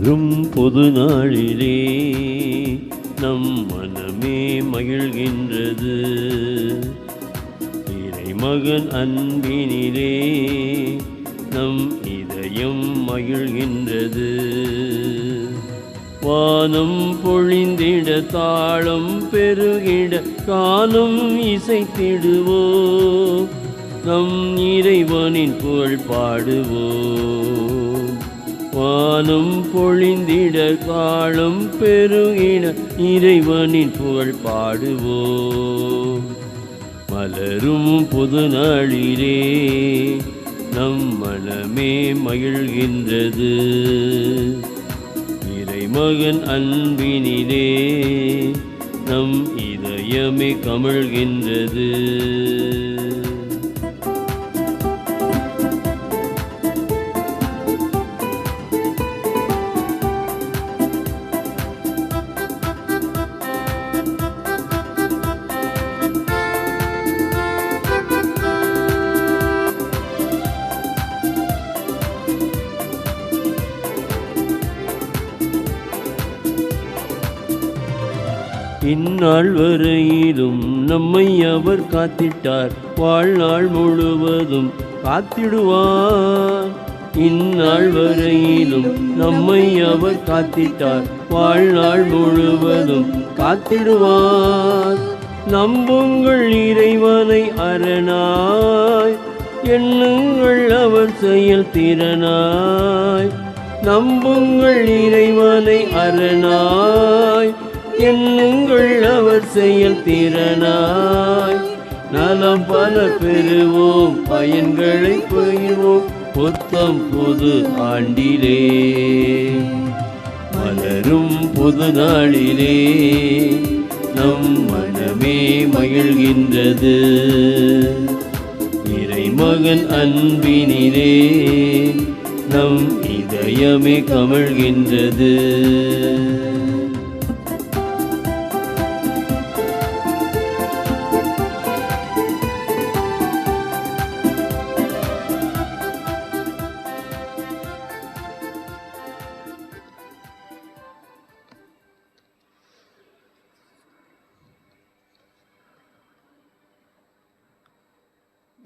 மலரும் பொது நாளிலே நம் மனமே மகிழ்கின்றது. இறைமகன் அன்பினிலே நம் இதயம் மகிழ்கின்றது. வானம் பொழிந்திட தாளம் பெருகிட காலம் இசைத்திடுவோம். நம் இறைவனின் புகழ் பாடுவோம். வானம் பொழிந்திட காலம் பெருகிட இறைவனின் புகழ் பாடுவோம். மலரும் புது நாளிலே நம் மனமே மகிழ்கின்றது. இறைமகன் அன்பினிலே நம் இதயமே கமழ்கின்றது. இந்நாள் வரையிலும் நம்மை அவர் காத்திட்டார், வாழ்நாள் முழுவதும் காத்திடுவார். இந்நாள் வரையிலும் நம்மை அவர் காத்திட்டார், வாழ்நாள் முழுவதும் காத்திடுவார். நம்புங்கள் இறைவனை அரணாய், எண்ணுங்கள் அவர் செயல் திறனாய். நம்புங்கள் இறைவனை அரணாய், எண்ணுங்கள் அவர் செயல் திறனாய். நலம் பல பெறுவோம், பயன்களை பகிர்வோம் புத்தம் புது ஆண்டிலே. மலரும் புது நாளிலே நம் மனமே மகிழ்கின்றது. இறைமகன் அன்பினிலே நம் இதயமே கமழ்கின்றது.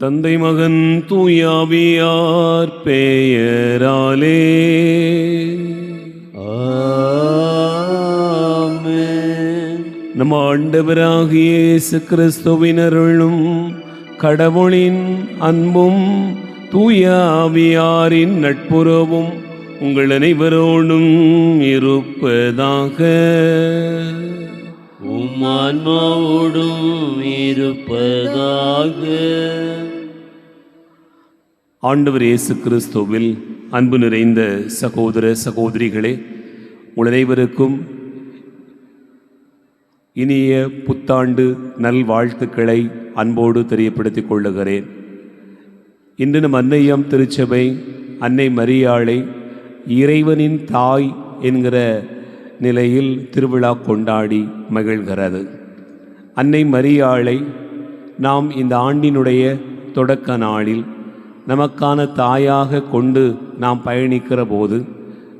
தந்தை மகன் தூயாவியார் பெயராலே ஆமென். நம் ஆண்டவராகிய இயேசு கிறிஸ்துவின் அருளும் கடவுளின் அன்பும் தூயாவியாரின் நட்புறவும் உங்கள் அனைவரோடும் இருப்பதாக. ஆன்மாவோடும் இருப்பதாக. ஆண்டவர் இயேசு கிறிஸ்துவில் அன்பு நிறைந்த சகோதர சகோதரிகளே, உங்கள் அனைவருக்கும் இனிய புத்தாண்டு நல்வாழ்த்துக்களை அன்போடு தெரியப்படுத்திக் கொள்ளுகிறேன். இன்று நம் அன்னையாம் திருச்சபை அன்னை மரியாளை இறைவனின் தாய் என்கிற நிலையில் திருவிழா கொண்டாடி மகிழ்கிறது. அன்னை மரியாளை நாம் இந்த ஆண்டினுடைய தொடக்க நாளில் நமக்கான தாயாக கொண்டு நாம் பயணிக்கிற போது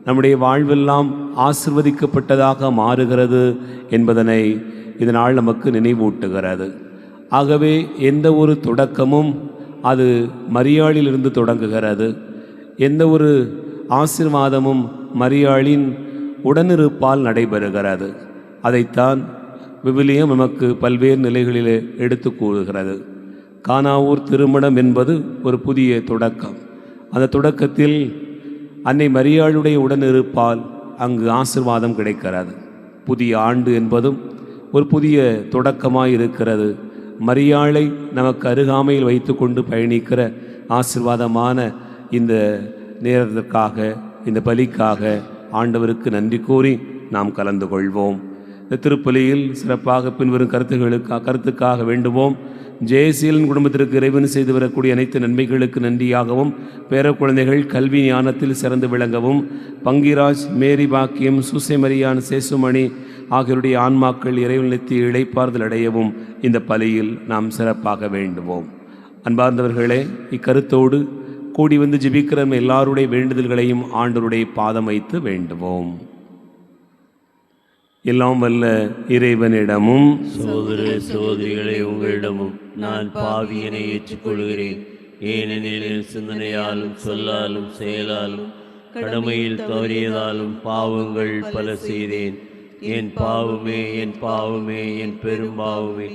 நம்முடைய வாழ்வெல்லாம் ஆசிர்வதிக்கப்பட்டதாக மாறுகிறது என்பதனை இதனால் நமக்கு நினைவூட்டுகிறது. ஆகவே எந்த ஒரு தொடக்கமும் அது மரியாளிலிருந்து தொடங்குகிறது. எந்த ஒரு ஆசீர்வாதமும் மரியாளின் உடனிருப்பால் நடைபெறுகிறது. அதைத்தான் விவிலியம் நமக்கு பல்வேறு நிலைகளிலே எடுத்து கூறுகிறது. கானாவூர் திருமணம் என்பது ஒரு புதிய தொடக்கம். அந்த தொடக்கத்தில் அன்னை மரியாளுடைய உடனிருப்பால் அங்கு ஆசீர்வாதம் கிடைக்கிறது. புதிய ஆண்டு என்பதும் ஒரு புதிய தொடக்கமாய் இருக்கிறது. மரியாளை நமக்கு அருகாமையில் வைத்து கொண்டு பயணிக்கிற ஆசீர்வாதமான இந்த நேரத்திற்காக, இந்த பலிக்காக ஆண்டவருக்கு நன்றி கூறி நாம் கலந்து கொள்வோம். இந்த திருப்பலியில் சிறப்பாக பின்வரும் கருத்துக்காக வேண்டுவோம். ஜெயசீலன் குடும்பத்திற்கு இறைவன் செய்து வரக்கூடிய அனைத்து நன்மைகளுக்கு நன்றியாகவும், பேர குழந்தைகள் கல்வி ஞானத்தில் சிறந்து விளங்கவும், பங்கிராஜ், மேரி பாக்கியம், சூசைமரியான், சேசுமணி ஆகியோருடைய ஆன்மாக்கள் இறைவனத்தில் இளைப்பாறுதல் அடையவும் இந்த பலியில் நாம் சிறப்பாக வேண்டுவோம். அன்பார்ந்தவர்களே, இக்கருத்தோடு கூடி வந்து ஜெபிக்கிற நம்ம எல்லாருடைய வேண்டுதல்களையும் ஆண்டவருடைய பாதம் வைத்து வேண்டுவோம். எல்லாம் வல்ல இறைவனிடமும் சகோதர சகோதரிகளே, உங்களிடமும் நான் பாவியனை ஏற்றுக்கொள்கிறேன். ஏனெனில் என் சிந்தனையாலும் சொல்லாலும் செயலாலும் கடமையில் தவறியதாலும் பாவங்கள் பல செய்தேன். என் பாவமே, என் பாவமே, என் பெரும்பாவமே.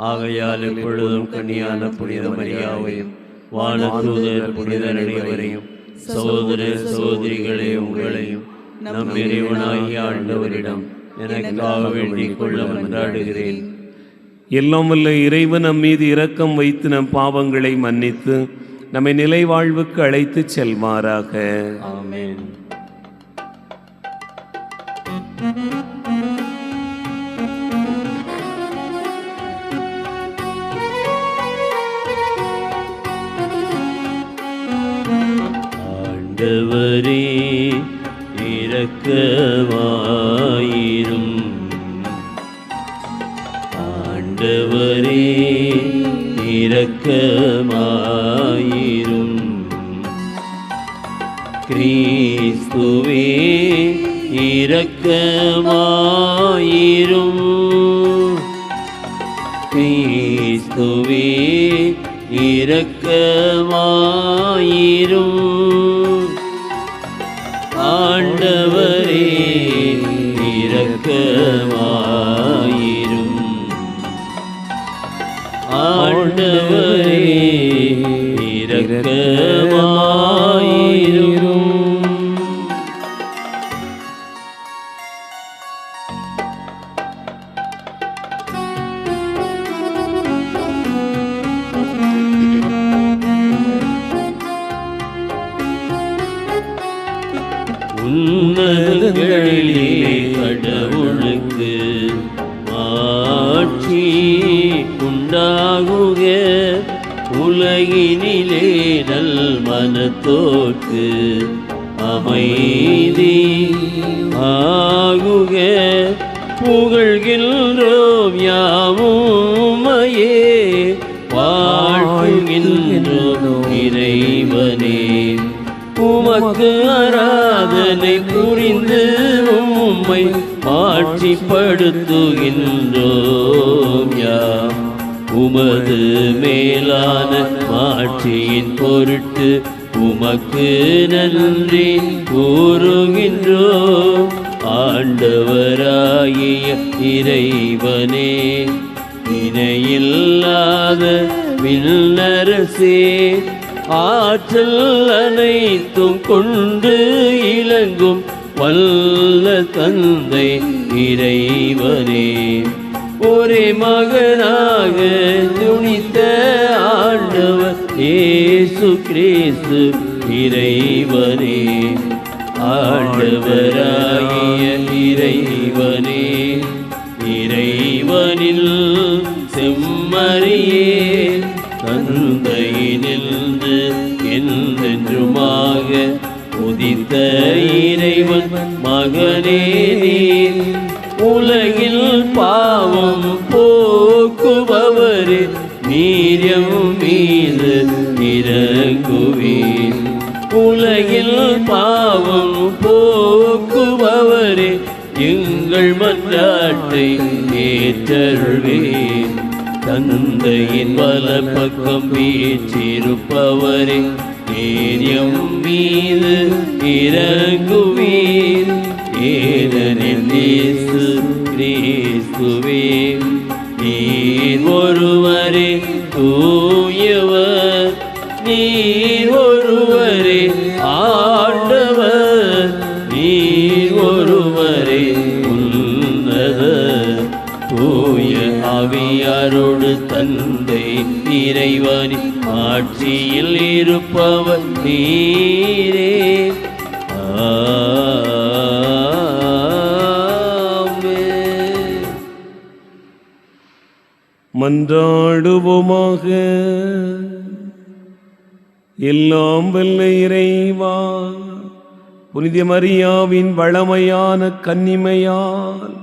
ஆகையால் எப்பொழுதும் கன்னியான புனித மரியாவையும் வானதூதர் புனிதர் அனைவரையும் சகோதர சகோதரிகளே உங்களையும் நம் இறைவனாகிய ஆண்டவரிடம் எனக்காக வேண்டிக் கொள்ள மன்றாடுகிறேன். எல்லாம் வல்ல இறைவன் நம் மீது இரக்கம் வைத்து நம் பாவங்களை மன்னித்து நம்மை நிலை வாழ்வுக்கு அழைத்து செல்வாராக. ஆமென். ஆண்டவரே இரக்கமாயிரும். ஆண்டவரே இரக்கமாயிரும். கிறிஸ்துவே இரக்கமாயிரும். கிறிஸ்துவே இரக்கமாயிரும். ஆண்டவரே இரக்கமாயிரும். ஆண்டவரே இரக்கமாயிரும். உன்னதங்களிலே கடவுளுக்கு ஆட்சி உண்டாகுக. உலகினிலே நல் மனத்தோர்க்கு அமைதி ஆகுக. புகழ்கின்றோம் யாவுமையே வாழ்கின்றோம் இறைவனே. உமக்கு ஆராதனை புரிந்து உம்மை மாட்சிப்படுத்துகின்றோம் யாம். உமது மேலான மாட்சியின் பொருட்டு உமக்கு நன்றி கூறுகின்றோம். ஆண்டவராகிய இறைவனே, இணையில்லாத விண்ணரசே, ஆற்றல் அனைத்தும் கொண்டு இலங்கும் வல்ல தந்தை இறைவனே, ஒரே மகனாக துணித்த ஆண்டவர் இயேசு கிறிஸ்து இறைவனே. ஆண்டவராகிய இறைவனே, இறைவனில் செம்மறியே, தந்தையினின்று என்றென்றுமாக உதித்த இறைவன் மகனே நீர். உலகில் பாவம் போக்குபவரே, நீரியம் மீது இறங்குவீர். உலகில் பாவம் போக்குபவரே, எங்கள் மன்றாட்டை ஏற்றருள்வீர். தந்தையின் வலப்பக்கம் வீற்றிருப்பவரே, நீரியம் மீது இறங்குவீர். ஏனெனில் இயேசு கிறிஸ்துவே நீர் ஒருவரே தூயவர், நீர் ஒருவரே ஆண்டவர், நீர் ஒருவரே உன்னதர். தூய ஆவியாரோடு தந்தை இறைவனின் ஆட்சியில் இருப்பவர் நீரே. ஆமென். மன்றாடுவோமாக. எல்லாம் வல்ல இறைவா, புனித மரியாவின் வளமையான கன்னிமையால்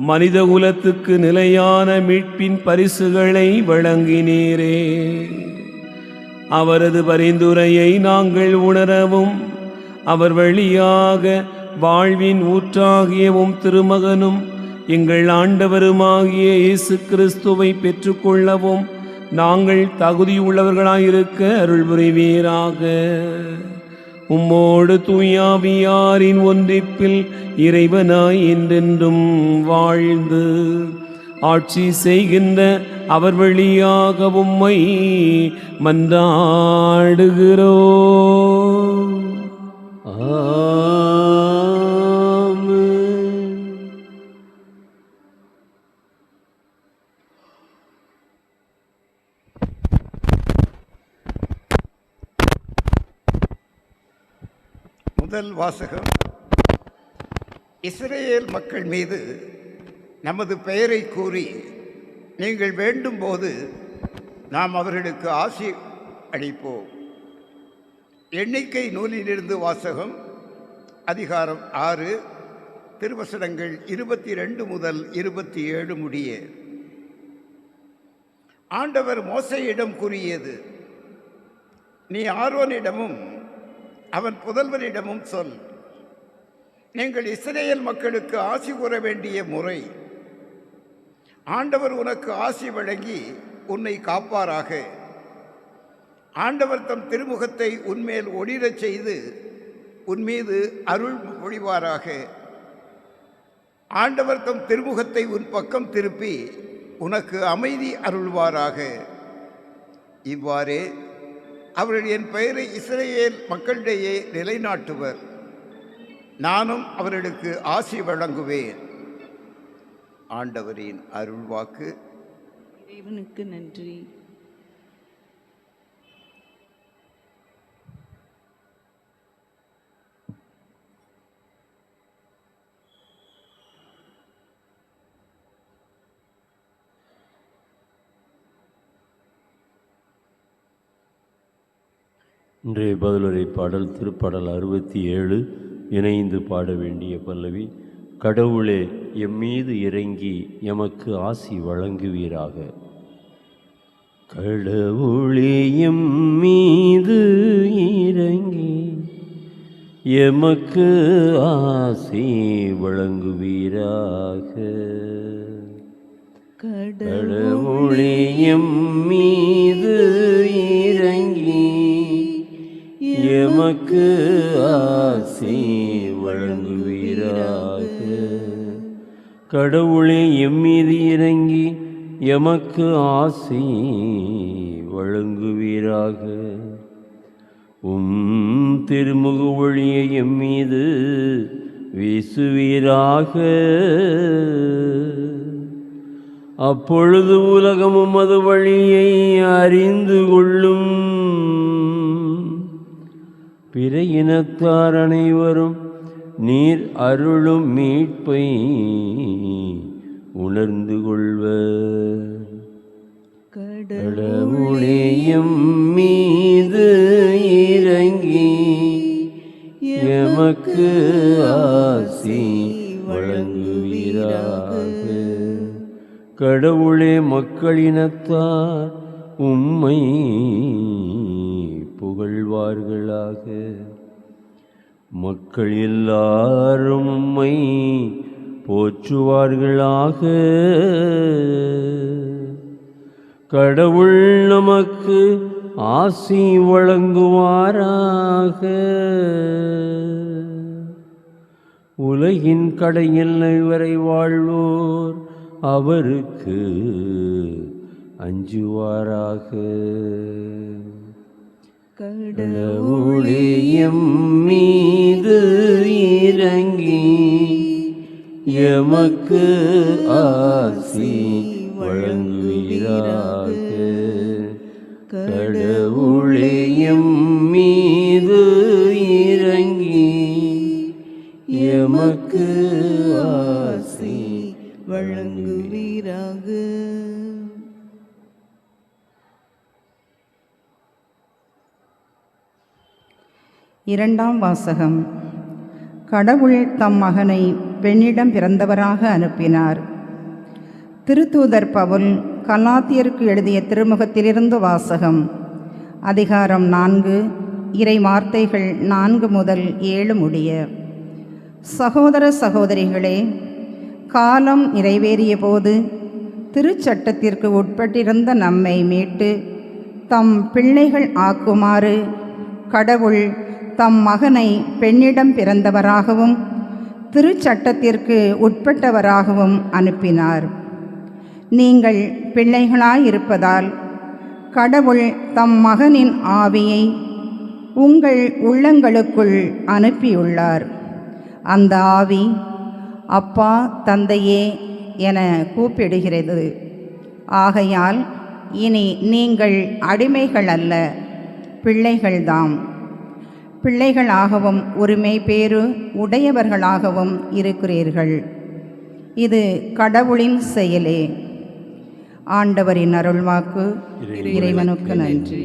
மனித குலத்துக்கு நிலையான மீட்பின் பரிசுகளை வழங்கினீரே. அவரது பரிந்துரையை நாங்கள் உணரவும் அவர் வழியாக வாழ்வின் ஊற்றாகியவும் திருமகனும் எங்கள் ஆண்டவருமாகிய இயேசு கிறிஸ்துவை பெற்றுக்கொள்ளவும் நாங்கள் தகுதியுள்ளவர்களாயிருக்க அருள் புரிவீராக. உம்மோடு தூயாவியாரின் ஒன்றிப்பில் இறைவனாய் என்றென்றும் வாழ்ந்து ஆட்சி செய்கின்ற அவர் வழியாக உம்மை மன்றாடுகிறோம். முதல் வாசகம். இஸ்ரேல் மக்கள் மீது நமது பெயரை கூறி நீங்கள் வேண்டும் போது நாம் அவர்களுக்கு ஆசி அளிப்போம். எண்ணிக்கை நூலிலிருந்து வாசகம். அதிகாரம் 6, திருவசனங்கள் 22 முதல் 27 முடிய. ஆண்டவர் மோசேயிடம் கூறியது, நீ ஆரோனிடமும் அவன் புதல்வனிடமும் சொல், நீங்கள் இஸ்ரேல் மக்களுக்கு ஆசி கூற வேண்டிய முறை. ஆண்டவர் உனக்கு ஆசி வழங்கி உன்னை காப்பாராக. ஆண்டவர் தம் திருமுகத்தை உன்மேல் ஒளிரச் செய்து உன்மீது அருள் பொழிவாராக. ஆண்டவர் தம் திருமுகத்தை உன் பக்கம் திருப்பி உனக்கு அமைதி அருள்வாராக. இவ்வாறே அவர்கள் என் பெயரை இஸ்ரேல் மக்களிடையே நிலைநாட்டுவர். நானும் அவர்களுக்கு ஆசி வழங்குவேன். ஆண்டவரின் அருள்வாக்கு. இறைவனுக்கு நன்றி. இன்றைய பதிலுரை பாடல் திருப்பாடல் 67. இணைந்து பாட வேண்டிய பல்லவி. கடவுளே எம்மீது இறங்கி எமக்கு ஆசி வழங்குவீராக. கடவுளே எம்மீது இறங்கி எமக்கு ஆசி வழங்குவீராக. கடவுளே எம்மீது இறங்கி எமக்கு ஆசி வழங்குவீராக. கடவுளே எம்மீது இறங்கி எமக்கு ஆசி வழங்குவீராக. திருமுக ஒளியை எம்மீது வீசுவீராக. அப்பொழுது உலகமும் அது வழியை அறிந்து கொள்ளும். பிற இனத்தார் அனைவரும் நீர் அருளும் மீட்பை உணர்ந்து கொள்வர். கடவுளே எம்மீது இறங்கி எமக்கு ஆசி வழங்குவீராக. கடவுளே மக்களினத்தார் உம்மை புகழ்வார்களாக. மக்கள் எல்லாரும் உம்மை போற்றுவார்களாக. கடவுள் நமக்கு ஆசி வழங்குவாராக. உலகின் கடையெல்லை வரை வாழ்வோர் அவருக்கு அஞ்சுவாராக. கடவுளே எம்மீது இறங்கி எமக்கு ஆசி வழங்குவீராக. கடவுளே எம்மீது இறங்கி எமக்கு ஆசி வழங்குவீராக. இரண்டாம் வாசகம். கடவுள் தம் மகனை பெண்ணிடம் பிறந்தவராக அனுப்பினார். திருத்தூதர் பவுல் கலாத்தியருக்கு எழுதிய திருமுகத்திலிருந்து வாசகம். அதிகாரம் 4, இறை வார்த்தைகள் 4 முதல் 7 முடிய. சகோதர சகோதரிகளே, காலம் நிறைவேறிய போது திருச்சட்டத்திற்கு உட்பட்டிருந்த நம்மை மீட்டு தம் பிள்ளைகள் ஆக்குமாறு கடவுள் தம் மகனை பெண்ணிடம் பிறந்தவராகவும் திருச்சட்டத்திற்கு உட்பட்டவராகவும் அனுப்பினார். நீங்கள் பிள்ளைகளாயிருப்பதால் கடவுள் தம் மகனின் ஆவியை உங்கள் உள்ளங்களுக்குள் அனுப்பியுள்ளார். அந்த ஆவி அப்பா தந்தையே என கூப்பிடுகிறது. ஆகையால் இனி நீங்கள் அடிமைகள் அல்ல, பிள்ளைகள்தாம். பிள்ளைகளாகவும் உரிமை பேறு உடையவர்களாகவும் இருக்கிறீர்கள். இது கடவுளின் செயலே. ஆண்டவரின் அருள்வாக்கு. இறைவனுக்கு நன்றி.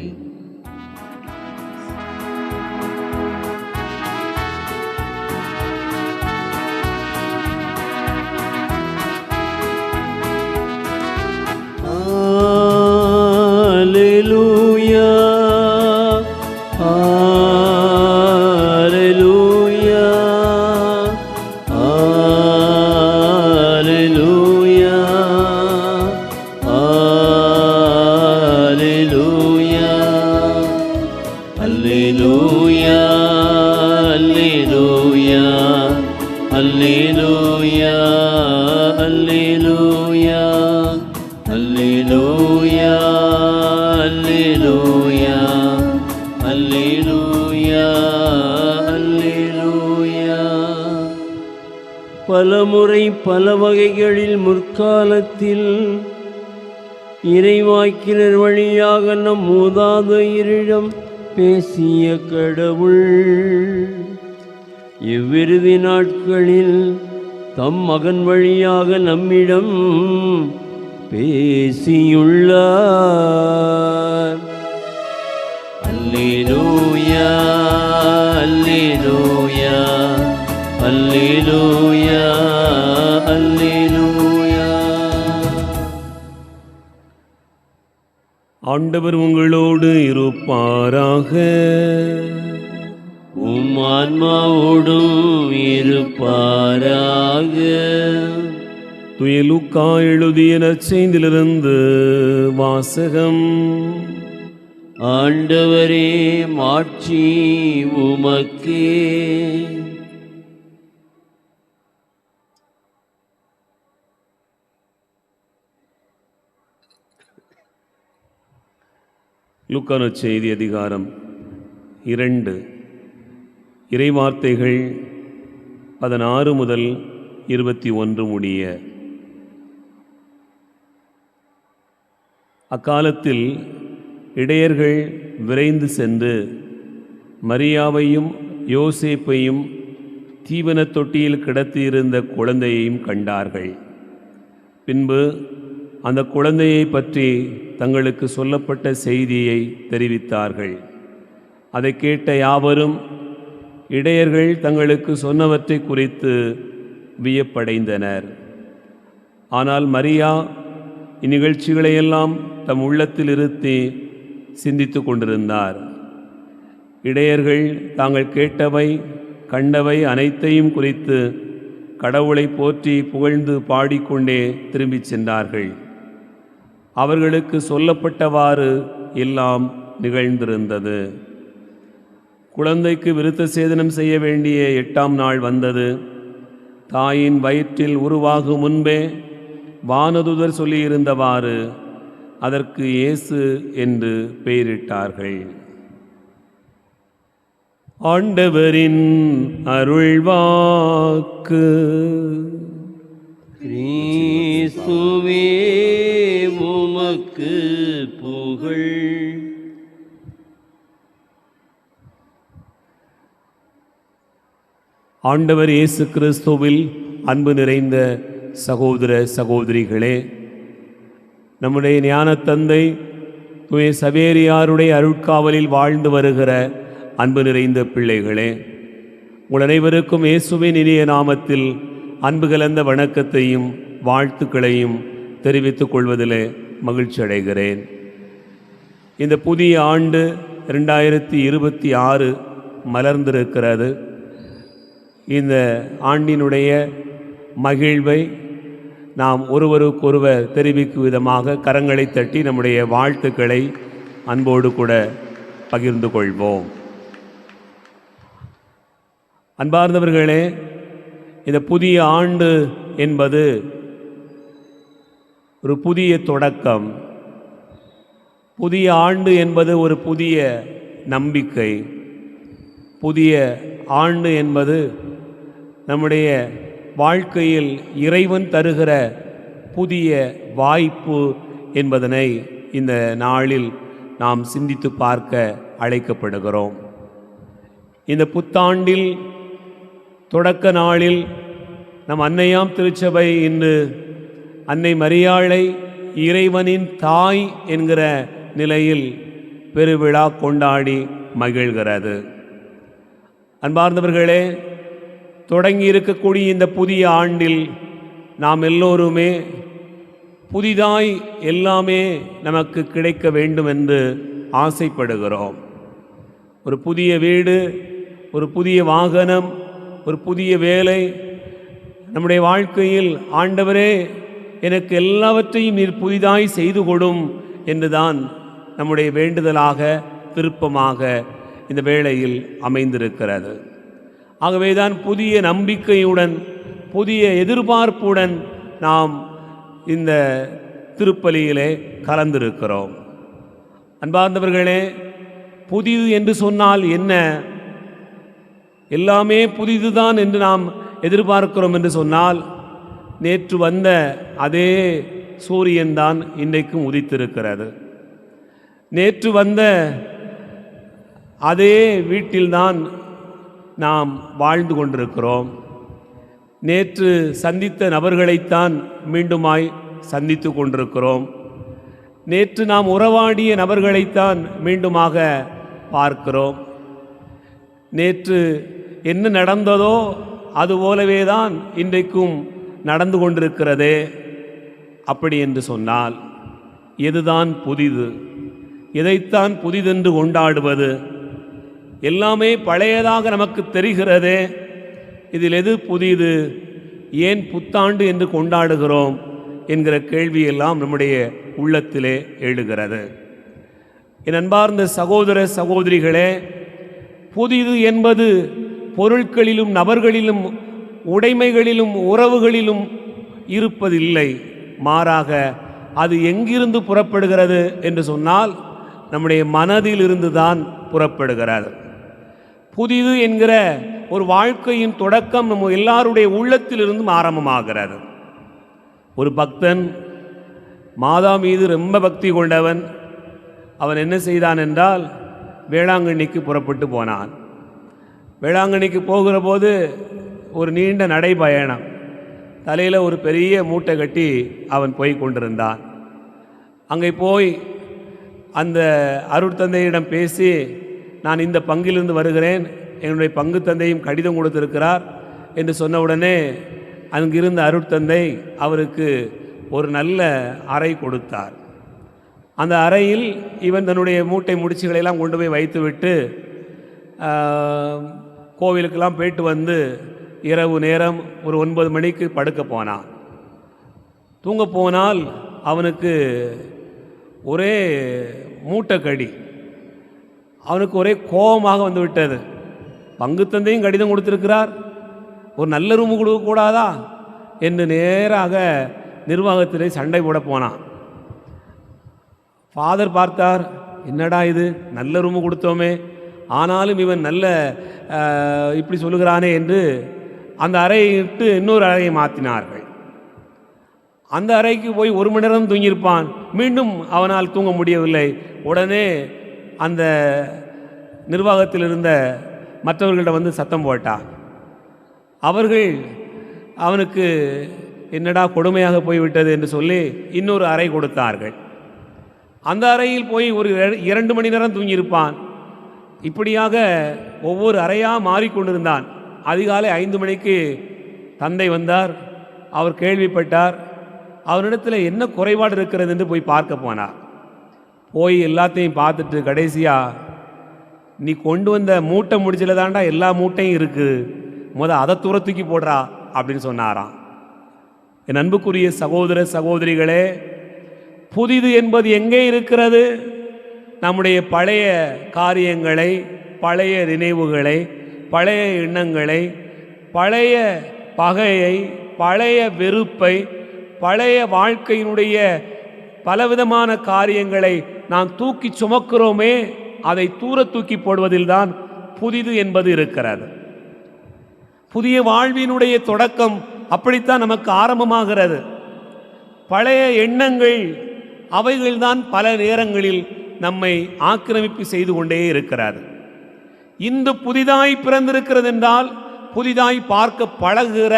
பலமுறை பல வகைகளில் முற்காலத்தில் இறைவாக்கினர் வழியாக நம் மூதாதையரிடம் பேசிய கடவுள் இவ்விறுதி நாட்களில் தம் மகன் வழியாக நம்மிடம் பேசியுள்ளார். அல்லேலூயா, அல்லேலூயா, அல்லேலூயா, அல்லேலூயா. ஆண்டவர் உங்களோடு இருப்பாராக. உம் ஆன்மாவோடும் இருப்பாராக. தூய லூக்கா எழுதிய நற்செய்தியிலிருந்து வாசகம். ஆண்டவரே, மாட்சி உமக்கே. லூக்கா நற்செய்தி அதிகாரம் 2, இறைவார்த்தைகள் 16 முதல் 21 முடிய. அக்காலத்தில் இடையர்கள் விரைந்து சென்று மரியாவையும் யோசேப்பையும் தீவனத் தொட்டியில் கிடத்தியிருந்த குழந்தையையும் கண்டார்கள். பின்பு அந்த குழந்தையை பற்றி தங்களுக்கு சொல்லப்பட்ட செய்தியை தெரிவித்தார்கள். அதை கேட்ட யாவரும் இடையர்கள் தங்களுக்கு சொன்னவற்றை குறித்து வியப்படைந்தனர். ஆனால் மரியா இந்நிகழ்ச்சிகளையெல்லாம் தம் உள்ளத்தில் இருத்தி சிந்தித்து கொண்டிருந்தார். இடையர்கள் தாங்கள் கேட்டவை கண்டவை அனைத்தையும் குறித்து கடவுளை போற்றி புகழ்ந்து பாடிக்கொண்டே திரும்பிச் சென்றார்கள். அவர்களுக்கு சொல்லப்பட்டவாறு எல்லாம் நிகழ்ந்திருந்தது. குழந்தைக்கு விருத்த சேதனம் செய்ய வேண்டிய 8ஆம் நாள் வந்தது. தாயின் வயிற்றில் உருவாகும் முன்பே வானதுதர் சொல்லியிருந்தவாறு அதற்கு இயேசு என்று பெயரிட்டார்கள். ஆண்டவரின் அருள்வாக்கு. கிறிஸ்துவே உமக்கு புகழ். ஆண்டவர் இயேசு கிறிஸ்துவில் அன்பு நிறைந்த சகோதர சகோதரிகளே, நம்முடைய ஞான தந்தை தூய சவேரியாருடைய அருட்காவலில் வாழ்ந்து வருகிற அன்பு நிறைந்த பிள்ளைகளே, உங்கள் அனைவருக்கும் இயேசுவின் இனிய நாமத்தில் அன்பு கலந்த வணக்கத்தையும் வாழ்த்துக்களையும் தெரிவித்துக் கொள்வதிலே மகிழ்ச்சி அடைகிறேன். இந்த புதிய ஆண்டு 2026 மலர்ந்திருக்கிறது. இந்த ஆண்டினுடைய மகிழ்வை நாம் ஒருவருக்கொருவர் தெரிவிக்கும் விதமாக கரங்களை தட்டி நம்முடைய வாழ்த்துக்களை அன்போடு கூட பகிர்ந்து கொள்வோம். அன்பார்ந்தவர்களே, இந்த புதிய ஆண்டு என்பது ஒரு புதிய தொடக்கம். புதிய ஆண்டு என்பது ஒரு புதிய நம்பிக்கை. புதிய ஆண்டு என்பது நம்முடைய வாழ்க்கையில் இறைவன் தருகிற புதிய வாய்ப்பு என்பதனை இந்த நாளில் நாம் சிந்தித்து பார்க்க அழைக்கப்படுகிறோம். இந்த புத்தாண்டில் தொடக்க நாளில் நம் அன்னையாம் திருச்சபை இன்று அன்னை மரியாளை இறைவனின் தாய் என்கிற நிலையில் பெருவிழா கொண்டாடி மகிழ்கிறது. அன்பார்ந்தவர்களே, தொடங்கி இருக்கக்கூடிய இந்த புதிய ஆண்டில் நாம் எல்லோருமே புதிதாய் எல்லாமே நமக்கு கிடைக்க வேண்டும் என்று ஆசைப்படுகிறோம். ஒரு புதிய வீடு, ஒரு புதிய வாகனம், ஒரு புதிய வேலை, நம்முடைய வாழ்க்கையில் ஆண்டவரே எனக்கு எல்லாவற்றையும் நீர் புதிதாய் செய்து கொடும் என்றுதான் நம்முடைய வேண்டுதலாக விருப்பமாக இந்த வேளையில் அமைந்திருக்கிறது. ஆகவேதான் புதிய நம்பிக்கையுடன் புதிய எதிர்பார்ப்புடன் நாம் இந்த திருப்பலியிலே கலந்திருக்கிறோம். அன்பார்ந்தவர்களே, புதிது என்று சொன்னால் என்ன? எல்லாமே புதிதுதான் என்று நாம் எதிர்பார்க்கிறோம் என்று சொன்னால், நேற்று வந்த அதே சூரியன்தான் இன்றைக்கும் உதித்திருக்கிறது. நேற்று வந்த அதே வீட்டில்தான் நாம் வாழ்ந்து கொண்டிருக்கிறோம். நேற்று சந்தித்த நபர்களைத்தான் மீண்டுமாய் சந்தித்து கொண்டிருக்கிறோம். நேற்று நாம் உறவாடிய நபர்களைத்தான் மீண்டுமாக பார்க்கிறோம். நேற்று என்ன நடந்ததோ அதுபோலவே தான் இன்றைக்கும் நடந்து கொண்டிருக்கிறதே. அப்படி என்று சொன்னால் எதுதான் புதிது? எதைத்தான் புதிதென்று கொண்டாடுவது? எல்லாமே பழையதாக நமக்கு தெரிகிறதே. இதில் எது புதிது? ஏன் புத்தாண்டு என்று கொண்டாடுகிறோம் என்கிற கேள்வியெல்லாம் நம்முடைய உள்ளத்திலே எழுகிறது. என் அன்பார்ந்த சகோதர சகோதரிகளே, புதிது என்பது பொருட்களிலும் நபர்களிலும் உடைமைகளிலும் உறவுகளிலும் இருப்பதில்லை. மாறாக அது எங்கிருந்து புறப்படுகிறது என்று சொன்னால் நம்முடைய மனதிலிருந்து தான் புறப்படுகிறது. புதிது என்கிற ஒரு வாழ்க்கையின் தொடக்கம் நம்ம எல்லாருடைய உள்ளத்திலிருந்தும் ஆரம்பமாகிறது. ஒரு பக்தன் மாதா மீது ரொம்ப பக்தி கொண்டவன். அவன் என்ன செய்தான் என்றால் வேளாங்கண்ணிக்கு புறப்பட்டு போனான். வேளாங்கண்ணிக்கு போகிற போது ஒரு நீண்ட நடைபயணம். தலையில் ஒரு பெரிய மூட்டை கட்டி அவன் போய் கொண்டிருந்தான். அங்கே போய் அந்த அருட்தந்தையிடம் பேசி, நான் இந்த பங்கிலிருந்து வருகிறேன், என்னுடைய பங்கு தந்தையும் கடிதம் கொடுத்திருக்கிறார் என்று சொன்னவுடனே அங்கிருந்த அருட்தந்தை அவருக்கு ஒரு நல்ல அறை கொடுத்தார். அந்த அறையில் இவன் தன்னுடைய மூட்டை முடிச்சுகளெல்லாம் கொண்டு போய் வைத்துவிட்டு கோவிலுக்கெல்லாம் போயிட்டு வந்து இரவு நேரம் ஒரு 9 மணிக்கு படுக்க போனான். தூங்க போனால் அவனுக்கு ஒரே மூட்டைக்கடி. அவனுக்கு ஒரே கோபமாக வந்து விட்டது. பங்கு தந்தையும் கடிதம் கொடுத்திருக்கிறார், ஒரு நல்ல ரூமு கொடுக்கக்கூடாதா என்று நேராக நிர்வாகத்திலே சண்டை போட போனான். ஃபாதர் பார்த்தார், என்னடா இது, நல்ல ரூமு கொடுத்தோமே, ஆனாலும் இவன் நல்ல இப்படி சொல்லுகிறானே என்று அந்த அறையை விட்டு இன்னொரு அறையை மாற்றினார்கள். அந்த அறைக்கு போய் 1 மணி நேரம் தூங்கியிருப்பான். மீண்டும் அவனால் தூங்க முடியவில்லை. உடனே அந்த நிர்வாகத்தில் இருந்த மற்றவர்களிடம் வந்து சத்தம் போட்டான். அவர்கள் அவனுக்கு என்னடா கொடுமையாக போய்விட்டது என்று சொல்லி இன்னொரு அறை கொடுத்தார்கள். அந்த அறையில் போய் ஒரு 2 மணி நேரம் தூங்கியிருப்பான். இப்படியாக ஒவ்வொரு அறையாக மாறிக்கொண்டிருந்தான். அதிகாலை 5 மணிக்கு தந்தை வந்தார். அவர் கேள்விப்பட்டார். அவரிடத்தில் என்ன குறைபாடு இருக்கிறது என்று போய் பார்க்க போனார். போய் எல்லாத்தையும் பார்த்துட்டு கடைசியாக நீ கொண்டு வந்த மூட்டை முடிச்சில தாண்டா எல்லா மூட்டையும் இருக்குது, அதை தூர தூக்கி போடுறா அப்படின்னு சொன்னாராம். என் அன்புக்குரிய சகோதர சகோதரிகளே, புதிது என்பது எங்கே இருக்கிறது? நம்முடைய பழைய காரியங்களை, பழைய நினைவுகளை, பழைய எண்ணங்களை, பழைய பகையை, பழைய வெறுப்பை, பழைய வாழ்க்கையினுடைய பலவிதமான காரியங்களை நாம் தூக்கி சுமக்கிறோமே, அதை தூர தூக்கி போடுவதில்தான் புதிது என்பது இருக்கிறது. புதிய வாழ்வினுடைய தொடக்கம் அப்படித்தான் நமக்கு ஆரம்பமாகிறது. பழைய எண்ணங்கள் அவைகள்தான் பல நேரங்களில் நம்மை ஆக்கிரமிப்பு செய்து கொண்டே இருக்கிறது. இன்று புதிதாய் பிறந்திருக்கிறது என்றால் புதிதாய் பார்க்க பழகுகிற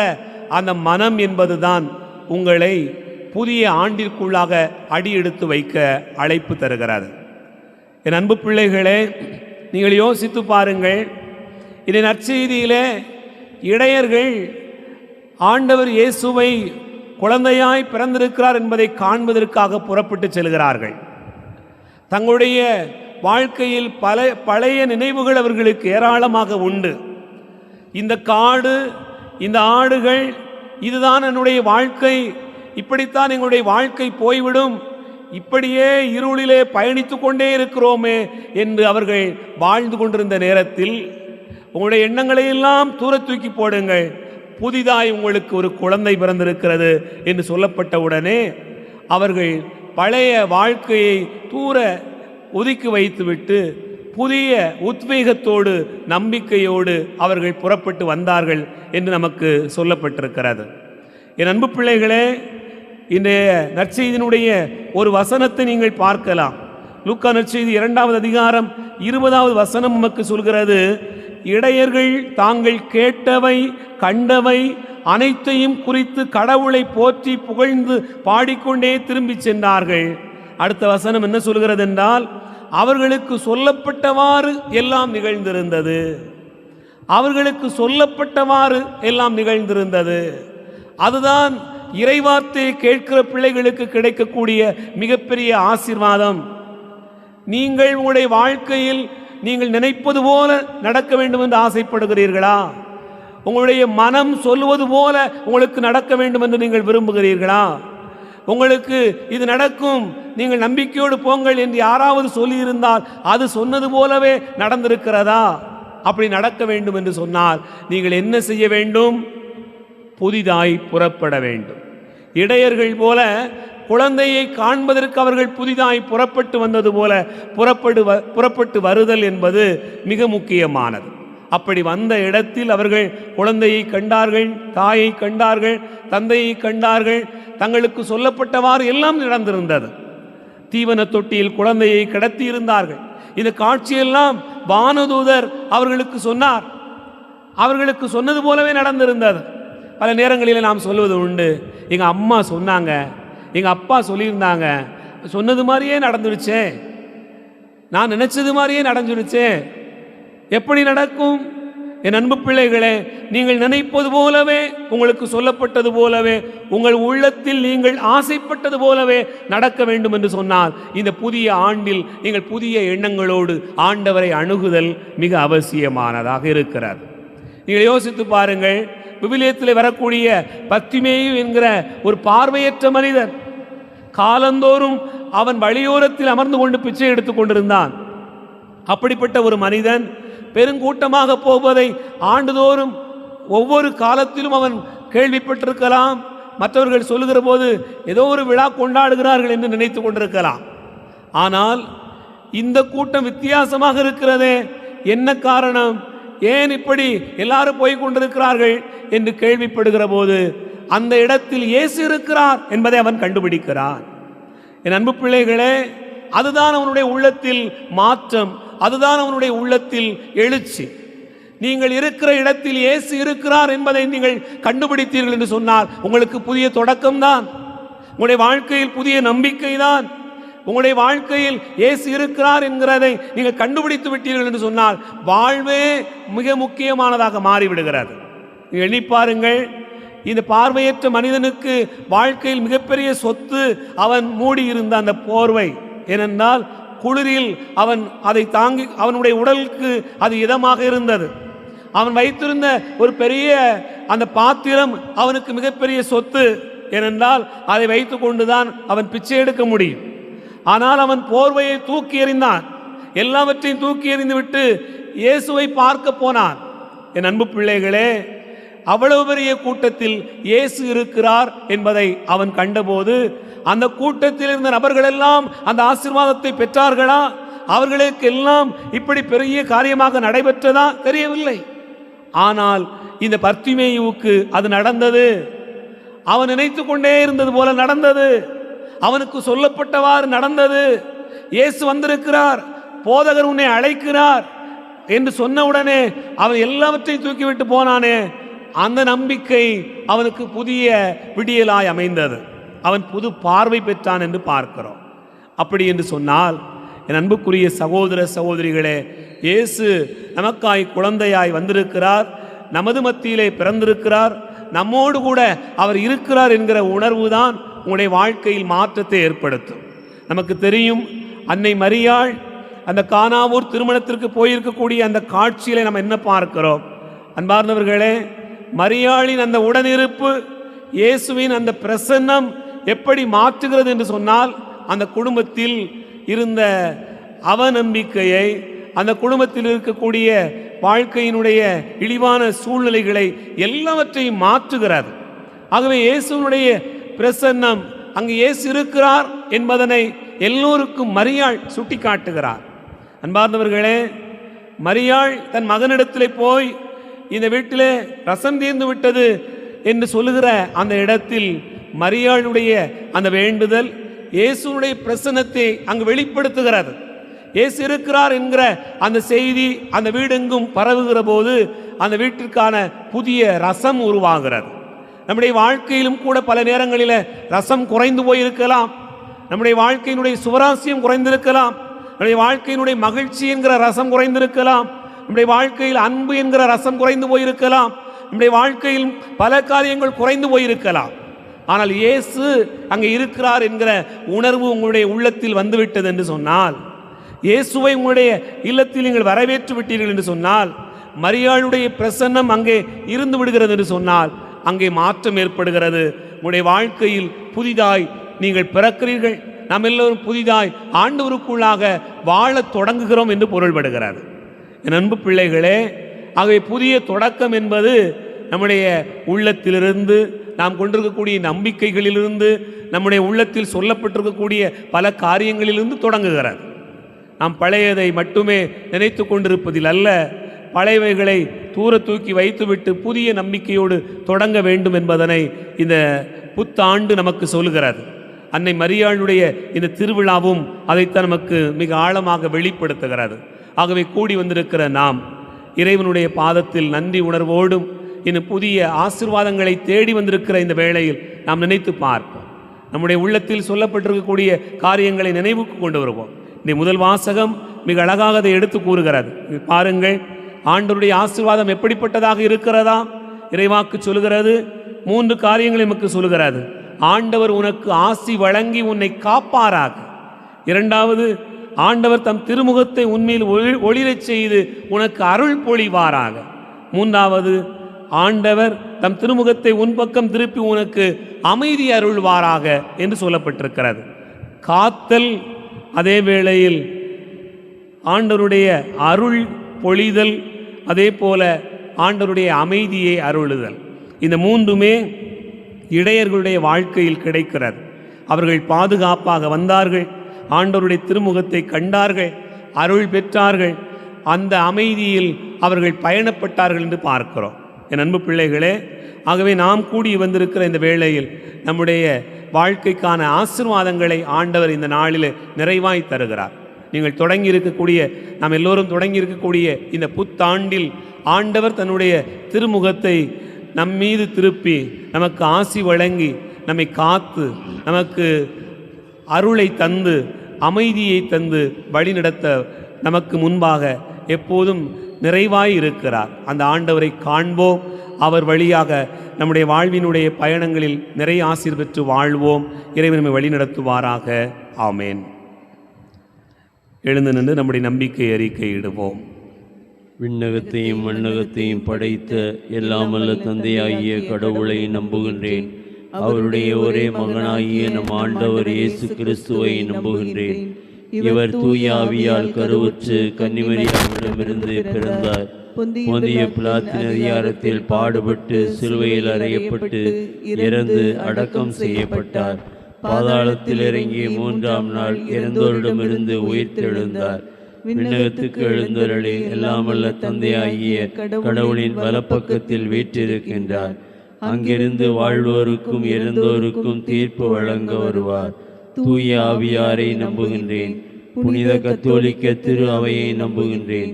அந்த மனம் என்பதுதான் உங்களை புதிய ஆண்டிற்குள்ளாக அடியெடுத்து வைக்க அழைப்பு தருகிறது. என் அன்பு பிள்ளைகளே, நீங்கள் யோசித்து பாருங்கள். இந்த நற்செய்தியிலே இடையர்கள் ஆண்டவர் இயேசுவை குழந்தையாய் பிறந்திருக்கிறார் என்பதை காண்பதற்காக புறப்பட்டு செல்கிறார்கள். தங்களுடைய வாழ்க்கையில் பழைய நினைவுகள் அவர்களுக்கு ஏராளமாக உண்டு. இந்த காடு, இந்த ஆடுகள், இதுதான் என்னுடைய வாழ்க்கை, இப்படித்தான் எங்களுடைய வாழ்க்கை போய்விடும், இப்படியே இருளிலே பயணித்து கொண்டே இருக்கிறோமே என்று அவர்கள் வாழ்ந்து கொண்டிருந்த நேரத்தில், உங்களுடைய எண்ணங்களை எல்லாம் தூர தூக்கி போடுங்கள், புதிதாய் உங்களுக்கு ஒரு குழந்தை பிறந்திருக்கிறது என்று சொல்லப்பட்ட உடனே அவர்கள் பழைய வாழ்க்கையை தூர ஒதுக்கி வைத்துவிட்டு புதிய உத்வேகத்தோடு நம்பிக்கையோடு அவர்கள் புறப்பட்டு வந்தார்கள் என்று நமக்கு சொல்லப்பட்டிருக்கிறது. என் அன்பு பிள்ளைகளே, இன்றைய நற்செய்தியினுடைய ஒரு வசனத்தை நீங்கள் பார்க்கலாம். லூக்கா நற்செய்தி 2வது அதிகாரம் 20வது வசனம் நமக்கு சொல்கிறது, இடையர்கள் தாங்கள் கேட்டவை கண்டவை அனைத்தையும் குறித்து கடவுளை போற்றி புகழ்ந்து பாடிக்கொண்டே திரும்பி சென்றார்கள். அடுத்த வசனம் என்ன சொல்கிறது என்றால், அவர்களுக்கு சொல்லப்பட்டவாறு எல்லாம் நிகழ்ந்திருந்தது. அவர்களுக்கு சொல்லப்பட்டவாறு எல்லாம் நிகழ்ந்திருந்தது. அதுதான் இறைவார்த்தையை கேட்கிற பிள்ளைகளுக்கு கிடைக்கக்கூடிய மிகப்பெரிய ஆசீர்வாதம். நீங்கள் உங்களுடைய வாழ்க்கையில் நீங்கள் நினைப்பது போல நடக்க வேண்டும் என்று ஆசைப்படுகிறீர்களா? உங்களுடைய மனம் சொல்லுவது போல உங்களுக்கு நடக்க வேண்டும் என்று நீங்கள் விரும்புகிறீர்களா? உங்களுக்கு இது நடக்கும், நீங்கள் நம்பிக்கையோடு போங்கள் என்று யாராவது சொல்லியிருந்தால் அது சொன்னது போலவே நடந்திருக்கிறதா? அப்படி நடக்க வேண்டும் என்று சொன்னால் நீங்கள் என்ன செய்ய வேண்டும்? புதிதாய் புறப்பட வேண்டும். இடையர்கள் போல குழந்தையை காண்பதற்கு அவர்கள் புதிதாய் புறப்பட்டு வந்தது போல புறப்பட்டு வருதல் என்பது மிக முக்கியமானது. அப்படி வந்த இடத்தில் அவர்கள் குழந்தையை கண்டார்கள், தாயை கண்டார்கள், தந்தையை கண்டார்கள். தங்களுக்கு சொல்லப்பட்டவாறு எல்லாம் நடந்திருந்தது. தீவன தொட்டியில் குழந்தையை கிடத்தி இருந்தார்கள். இந்த காட்சியெல்லாம் வானதூதர் அவர்களுக்கு சொன்னார். அவர்களுக்கு சொன்னது போலவே நடந்திருந்தது. பல நேரங்களில் நாம் சொல்வது உண்டு, எங்கள் அம்மா சொன்னாங்க, எங்கள் அப்பா சொல்லியிருந்தாங்க, சொன்னது மாதிரியே நடந்துடுச்சே, நான் நினைச்சது மாதிரியே நடந்துடுச்சே. எப்படி நடக்கும்? என் அன்பு பிள்ளைகளே, நீங்கள் நினைப்பது போலவே, உங்களுக்கு சொல்லப்பட்டது போலவே, உங்கள் உள்ளத்தில் நீங்கள் ஆசைப்பட்டது போலவே நடக்க வேண்டும் என்று சொன்னால் இந்த புதிய ஆண்டில் நீங்கள் புதிய எண்ணங்களோடு ஆண்டவரை அணுகுதல் மிக அவசியமானதாக இருக்கிறது. நீங்கள் யோசித்து பாருங்கள். விவிலியத்தில் வரக்கூடிய பத்திமேயு என்கிற ஒரு பார்வையற்ற மனிதன், காலந்தோறும் அவன் வழியோரத்தில் அமர்ந்து கொண்டு பிச்சை எடுத்துக் கொண்டிருந்தான். அப்படிப்பட்ட ஒரு மனிதன் பெருங்கூட்டமாக போவதை ஆண்டுதோறும் ஒவ்வொரு காலத்திலும் அவன் கேள்விப்பட்டிருக்கலாம். மற்றவர்கள் சொல்லுகிற போது ஏதோ ஒரு விழா கொண்டாடுகிறார்கள் என்று நினைத்து கொண்டிருக்கலாம். ஆனால் இந்த கூட்டம் வித்தியாசமாக இருக்கிறதே, என்ன காரணம்? ஏன் இப்படி எல்லாரும் போய் கொண்டிருக்கிறார்கள் என்று கேள்விப்படுகிற போது அந்த இடத்தில் இயேசு இருக்கிறார் என்பதை அவன் கண்டுபிடிக்கிறான். என் அன்பு பிள்ளைகளே, அதுதான் அவனுடைய உள்ளத்தில் மாற்றம், அதுதான் அவனுடைய உள்ளத்தில் எழுச்சி. நீங்கள் இருக்கிற இடத்தில் இயேசு இருக்கிறார் என்பதை நீங்கள் கண்டுபிடித்தீர்கள் என்று சொன்னால் உங்களுக்கு புதிய தொடக்கம்தான், உங்களுடைய வாழ்க்கையில் புதிய நம்பிக்கை தான். உங்களுடைய வாழ்க்கையில் இயேசு இருக்கிறார் என்கிறதை நீங்கள் கண்டுபிடித்து விட்டீர்கள் என்று சொன்னால் வாழ்வே மிக முக்கியமானதாக மாறிவிடுகிறது. நீங்கள் எண்ணி பாருங்கள், இந்த பார்வையற்ற மனிதனுக்கு வாழ்க்கையில் மிகப்பெரிய சொத்து அவன் மூடி இருந்த அந்த போர்வை. ஏனென்றால் குளிரில் அவன் அதை தாங்கி, அவனுடைய உடலுக்கு அது இதமாக இருந்தது. அவன் வைத்திருந்த ஒரு பெரிய அந்த பாத்திரம் அவனுக்கு மிகப்பெரிய சொத்து. ஏனென்றால் அதை வைத்து கொண்டுதான் அவன் பிச்சை எடுக்க முடியும். ஆனால் அவன் போர்வையை தூக்கி எறிந்தான். எல்லாவற்றையும் தூக்கி எறிந்து விட்டு இயேசுவை பார்க்க போனான். என் அன்பு பிள்ளைகளே, அவ்வளவு பெரிய கூட்டத்தில் இயேசு இருக்கிறார் என்பதை அவன் கண்டபோது அந்த கூட்டத்தில் இருந்த நபர்கள் எல்லாம் அந்த ஆசீர்வாதத்தை பெற்றார்களா? அவர்களுக்கு எல்லாம் இப்படி பெரிய காரியமாக நடைபெற்றதா? தெரியவில்லை. ஆனால் இந்த பர்த்திமேயுவுக்கு அது நடந்தது. அவன் நினைத்து கொண்டே இருந்தது போல நடந்தது. அவனுக்கு சொல்லப்பட்டவாறு நடந்தது. இயேசு வந்திருக்கிறார், போதகர் உன்னை அழைக்கிறார் என்று சொன்னவுடனே அவன் எல்லாவற்றையும் தூக்கிவிட்டு போனானே, அந்த நம்பிக்கை அவனுக்கு புதிய விடியலாய் அமைந்தது. அவன் புது பார்வை பெற்றான் என்று பார்க்கிறோம். அப்படி என்று சொன்னால் என் அன்புக்குரிய சகோதர சகோதரிகளே, இயேசு நமக்காய் குழந்தையாய் வந்திருக்கிறார், நமது மத்தியிலே பிறந்திருக்கிறார், நம்மோடு கூட அவர் இருக்கிறார் என்கிற உணர்வு தான் உங்களுடைய வாழ்க்கையில் மாற்றத்தை ஏற்படுத்தும். நமக்கு தெரியும், அன்னை மரியாள் அந்த கானாவூர் திருமணத்திற்கு போயிருக்கக்கூடிய அந்த காட்சியிலே நம்ம என்ன பார்க்கிறோம்? அன்பார்ந்தவர்களே, மரியாளின் அந்த உடனிருப்பு, இயேசுவின் அந்த பிரசன்னம் எப்படி மாற்றுகிறது என்று சொன்னால், அந்த குடும்பத்தில் இருந்த அவநம்பிக்கையை, அந்த குடும்பத்தில் இருக்கக்கூடிய வாழ்க்கையினுடைய இழிவான சூழ்நிலைகளை எல்லாவற்றையும் மாற்றுகிறது. ஆகவே இயேசுனுடைய பிரசன்னம், அங்கு இயேசு இருக்கிறார் என்பதனை எல்லோருக்கும் மரியாள் சுட்டி காட்டுகிறார். அன்பார்ந்தவர்களே, மரியாள் தன் மகனிடத்திலே போய் இந்த வீட்டிலே ரசம் தீர்ந்து விட்டது என்று சொல்லுகிற அந்த இடத்தில் மரியாளுடைய அந்த வேண்டுதல் இயேசுனுடைய பிரசன்னத்தை அங்கு வெளிப்படுத்துகிறது. இயேசு இருக்கிறார் என்கிற அந்த செய்தி அந்த வீடெங்கும் பரவுகிற போது அந்த வீட்டிற்கான புதிய ரசம் உருவாகிறது. நம்முடைய வாழ்க்கையிலும் கூட பல நேரங்களில் ரசம் குறைந்து போயிருக்கலாம். நம்முடைய வாழ்க்கையினுடைய சுவராசியம் குறைந்திருக்கலாம். நம்முடைய வாழ்க்கையினுடைய மகிழ்ச்சி என்கிற ரசம் குறைந்திருக்கலாம். நம்முடைய வாழ்க்கையில் அன்பு என்கிற ரசம் குறைந்து போயிருக்கலாம். நம்முடைய வாழ்க்கையில் பல காரியங்கள் குறைந்து போயிருக்கலாம். ஆனால் இயேசு அங்கே இருக்கிறார் என்கிற உணர்வு உங்களுடைய உள்ளத்தில் வந்துவிட்டது என்று சொன்னால், இயேசுவை உங்களுடைய இல்லத்தில் நீங்கள் வரவேற்று விட்டீர்கள் என்று சொன்னால், மரியாளுடைய பிரசன்னம் அங்கே இருந்து விடுகிறது என்று சொன்னால், அங்கே மாற்றம் ஏற்படுகிறது. உங்களுடைய வாழ்க்கையில் புதிதாய் நீங்கள் பிறக்கிறீர்கள். நாம் எல்லோரும் புதிதாய் ஆண்டவருக்குள்ளாக வாழத் தொடங்குகிறோம் என்று பொருள்படுகிறது. என் அன்பு பிள்ளைகளே, ஆகவே புதிய தொடக்கம் என்பது நம்முடைய உள்ளத்திலிருந்து, நாம் கொண்டிருக்கக்கூடிய நம்பிக்கைகளிலிருந்து, நம்முடைய உள்ளத்தில் சொல்லப்பட்டிருக்கக்கூடிய பல காரியங்களிலிருந்து தொடங்குகிறது. நாம் பழையதை மட்டுமே நினைத்து கொண்டிருப்பதில் அல்ல, பழையவைகளை தூர தூக்கி வைத்துவிட்டு புதிய நம்பிக்கையோடு தொடங்க வேண்டும் என்பதனை இந்த புத்தாண்டு நமக்கு சொல்கிறது. அன்னை மரியாளுடைய இந்த திருவிழாவும் அதைத்தான் நமக்கு மிக ஆழமாக வெளிப்படுத்துகிறது. ஆகவே கூடி வந்திருக்கிற நாம் இறைவனுடைய பாதத்தில் நன்றி உணர்வோடும் இன்னும் புதிய ஆசீர்வாதங்களை தேடி வந்திருக்கிற இந்த வேளையில் நாம் நினைத்து பார்ப்போம். நம்முடைய உள்ளத்தில் சொல்லப்பட்டிருக்கக்கூடிய காரியங்களை நினைவுக்கு கொண்டு வருவோம். இந்த முதல் வாசகம் மிக அழகாக அதை எடுத்து கூறுகிறது. பாருங்கள், ஆண்டவருடைய ஆசீர்வாதம் எப்படிப்பட்டதாக இருக்கிறதா? இறைவாக்கு சொல்கிறது, 3 காரியங்களை நமக்கு சொல்கிறது. ஆண்டவர் உனக்கு ஆசி வழங்கி உன்னை காப்பாராக. 2வது, ஆண்டவர் தம் திருமுகத்தை உன்மேல் ஒளிரச் செய்து உனக்கு அருள் பொழிவாராக. 3வது, ஆண்டவர் தம் திருமுகத்தை உன் பக்கம் திருப்பி உனக்கு அமைதி அருள்வாராக என்று சொல்லப்பட்டிருக்கிறது. காத்தல், அதே வேளையில் ஆண்டவருடைய அருள் பொழிதல், அதே போல ஆண்டவருடைய அமைதியை அருளுதல், இந்த 3மே இடையர்களுடைய வாழ்க்கையில் கிடைக்கிறது. அவர்கள் பாதுகாப்பாக வந்தார்கள், ஆண்டவருடைய திருமுகத்தை கண்டார்கள், அருள் பெற்றார்கள், அந்த அமைதியில் அவர்கள் பயணப்பட்டார்கள் என்று பார்க்கிறோம். என் அன்பு பிள்ளைகளே, ஆகவே நாம் கூடி வந்திருக்கிற இந்த வேளையில் நம்முடைய வாழ்க்கைக்கான ஆசீர்வாதங்களை ஆண்டவர் இந்த நாளில் நிறைவாய் தருகிறார். நீங்கள் தொடங்கி இருக்கக்கூடிய, நாம் எல்லோரும் தொடங்கி இருக்கக்கூடிய இந்த புத்தாண்டில் ஆண்டவர் தன்னுடைய திருமுகத்தை நம் மீது திருப்பி நமக்கு ஆசி வழங்கி நம்மை காத்து நமக்கு அருளை தந்து அமைதியை தந்து வழிநடத்த நமக்கு முன்பாக எப்போதும் நிறைவாய் இருக்கிறார். அந்த ஆண்டவரை காண்போம். அவர் வழியாக நம்முடைய வாழ்வினுடைய பயணங்களில் நிறைய ஆசீர் பெற்று வாழ்வோம். இறைவன் நம்மை வழிநடத்துவாராக. ஆமேன். எழுந்து நின்று நம்முடைய நம்பிக்கை அறிக்கையிடுவோம். விண்ணகத்தையும் மண்ணகத்தையும் படைத்த எல்லாமல்ல தந்தையாகிய கடவுளை நம்புகின்றேன். அவருடைய ஒரே மகனாகிய நம் ஆண்டவர் இயேசு கிறிஸ்துவை நம்புகின்றேன். இவர் தூய ஆவியால் கருவுற்று கன்னிமரியாவிடமிருந்து பிறந்தார். பொந்திய பிலாத்தின் அதிகாரத்தில் பாடுபட்டு சிலுவையில் அறையப்பட்டு இறந்து அடக்கம் செய்யப்பட்டார். பாதாளத்தில் இறங்கி 3ஆம் நாள் இறந்தோரிடமிருந்து உயிர்த்தெழுந்தார். விண்ணகத்துக்கு எழுந்தருளி எல்லாமல்ல தந்தையாகிய கடவுளின் வலப்பக்கத்தில் வீற்றிருக்கின்றார். அங்கிருந்து வாழ்வோருக்கும் இறந்தோருக்கும் தீர்ப்பு வழங்க வருவார். தூய ஆவியாரை நம்புகின்றேன். புனித கத்தோலிக்க திரு அவையை நம்புகின்றேன்.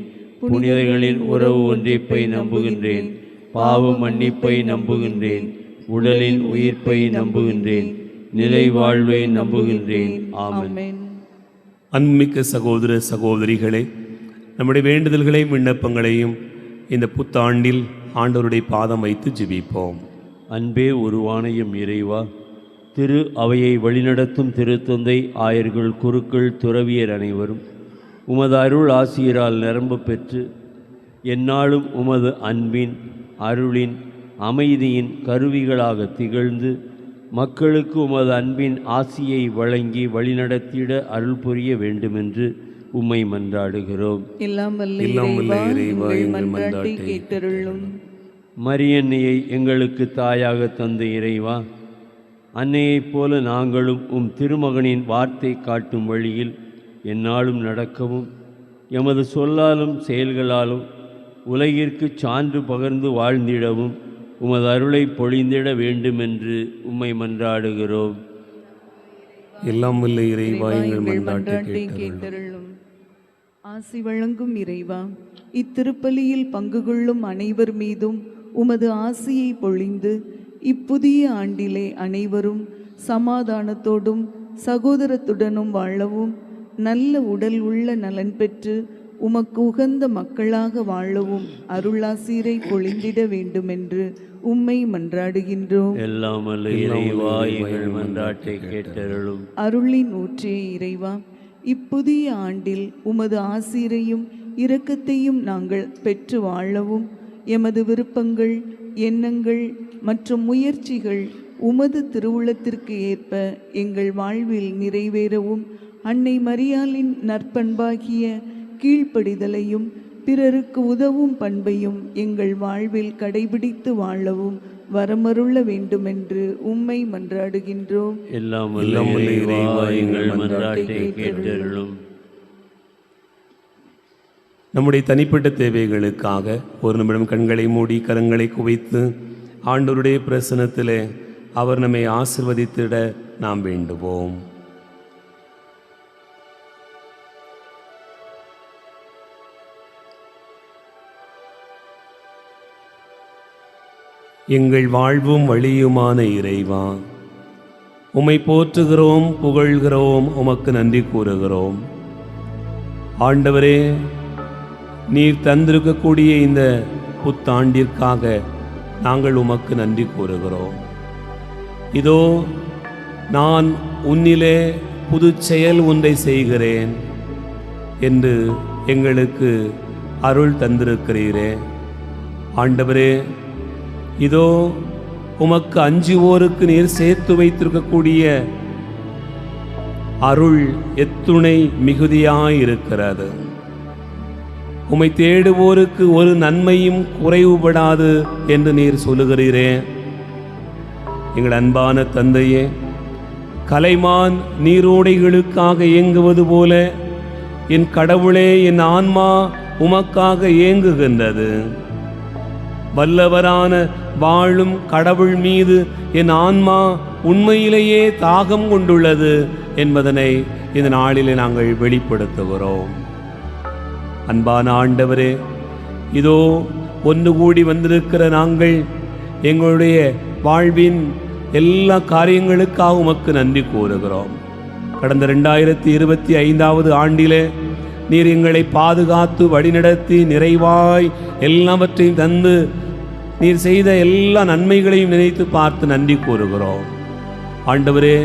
புனிதர்களின் உறவு ஒன்றிப்பை நம்புகின்றேன். பாவ மன்னிப்பை நம்புகின்றேன். உடலின் உயிர்ப்பை நம்புகின்றேன். நிலை வாழ்வை நம்புகின்றேன். ஆமென். அன்புமிக்க சகோதர சகோதரிகளே, நம்முடைய வேண்டுதல்களையும் விண்ணப்பங்களையும் இந்த புத்தாண்டில் ஆண்டவருடைய பாதம் வைத்து ஜெபிப்போம். அன்பே உருவான எம் இறைவா, திரு அவையை வழிநடத்தும் திருத்தந்தை, ஆயர்கள், குருக்கள், துறவியர் அனைவரும் உமது அருள் ஆசிரியரால் நிரம்ப பெற்று எந்நாளும் உமது அன்பின், அருளின், அமைதியின் கருவிகளாக திகழ்ந்து மக்களுக்கு உமது அன்பின் ஆசியை வழங்கி வழிநடத்திட அருள் புரிய வேண்டுமென்று உம்மை மன்றாடுகிறோம். எல்லாம் வல்ல இறைவா, எங்கள் மன்றாட்டை கேட்டருளும். மரியன்னையை எங்களுக்கு தாயாக தந்த இறைவா, அன்னையைப் போல நாங்களும் உம் திருமகனின் வார்த்தை காட்டும் வழியில் எந்நாளும் நடக்கவும் எமது சொல்லாலும் செயல்களாலும் உலகிற்கு சான்று பகர்ந்து வாழ்ந்திடவும் உமது அருளை பொழிந்திட வேண்டுமென்று உம்மை மன்றாடுகிறோம். எல்லாம் வல்ல இறைவா, எங்கள் மன்றாட்டை கேட்டருளும். ஆசி வழங்கும் இறைவா, இத்திருப்பலியில் பங்கு கொள்ளும் அனைவர் மீதும் உமது ஆசியை பொழிந்து இப்புதிய ஆண்டிலே அனைவரும் சமாதானத்தோடும் சகோதரத்துடனும் வாழவும், நல்ல உடல் உள்ள நலன் பெற்று உமக்கு உகந்த மக்களாக வாழவும் அருளாசீரை பொழிந்திட வேண்டுமென்று உம்மை மன்றாடுகின்றோம். எல்லாம் வல்ல இறைவா, எங்கள் மன்றாட்டை கேட்டருளும். அருளின் ஊற்றே இறைவா, இப்புதிய ஆண்டில் உமது ஆசீரையும் இரக்கத்தையும் நாங்கள் பெற்று வாழவும், எமது விருப்பங்கள், எண்ணங்கள் மற்றும் முயற்சிகள் உமது திருவுளத்திற்கு ஏற்ப எங்கள் வாழ்வில் நிறைவேறவும், அன்னை மரியாளின் நற்பண்பாகிய கீழ்ப்படிதலையும் பிறருக்கு உதவும் பண்பையும் எங்கள் வாழ்வில் கடைபிடித்து வாழவும் வரமருள வேண்டுமென்று உம்மை மன்றாடுகின்றோம். எல்லாம் வல்ல இறைவா, எங்கள் மன்றாட்டை கேட்டருளும். நம்முடைய தனிப்பட்ட தேவைகளுக்காக ஒரு நிமிடம் கண்களை மூடி கரங்களை குவித்து ஆண்டவருடைய பிரசன்னத்திலே அவர் நம்மை ஆசிர்வதித்திட நாம் வேண்டுவோம். எங்கள் வாழ்வும் வழியுமான இறைவா, உம்மை போற்றுகிறோம், புகழ்கிறோம், உமக்கு நன்றி கூறுகிறோம். ஆண்டவரே, நீர் தந்திருக்கக்கூடிய இந்த புத்தாண்டிற்காக நாங்கள் உமக்கு நன்றி கூறுகிறோம். இதோ நான் உன்னிலே புது செயல் ஒன்றை செய்கிறேன் என்று எங்களுக்கு அருள் தந்திருக்கிறீரே. ஆண்டவரே, இதோ உமக்கு அஞ்சுவோருக்கு நீர் சேர்த்து வைத்திருக்கக்கூடிய அருள் எத்துணை மிகுதியாயிருக்கிறது. உம்மை தேடுவோருக்கு ஒரு நன்மையும் குறைவுபடாது என்று நீர் சொல்லுகிறீரே. எங்கள் அன்பான தந்தையே, கலைமான் நீரோடைகளுக்காக ஏங்குவது போல என் கடவுளே, என் ஆன்மா உமக்காக ஏங்குகின்றது. வல்லவரான வாழும் கடவுள் மீது என் ஆன்மா உண்மையிலேயே தாகம் கொண்டுள்ளது என்பதனை இந்த நாளிலே நாங்கள் வெளிப்படுத்துகிறோம். அன்பான ஆண்டவரே, இதோ ஒன்று கூடி வந்திருக்கிற நாங்கள் எங்களுடைய வாழ்வின் எல்லா காரியங்களுக்காக உமக்கு நன்றி கூறுகிறோம். கடந்த 2025 ஆண்டிலே நீர் எங்களை பாதுகாத்து வழிநடத்தி நிறைவாய் எல்லாவற்றையும் தந்து நீர் செய்த எல்லா நன்மைகளையும் நினைத்து பார்த்து நன்றி கூறுகிறோம். ஆண்டவரே,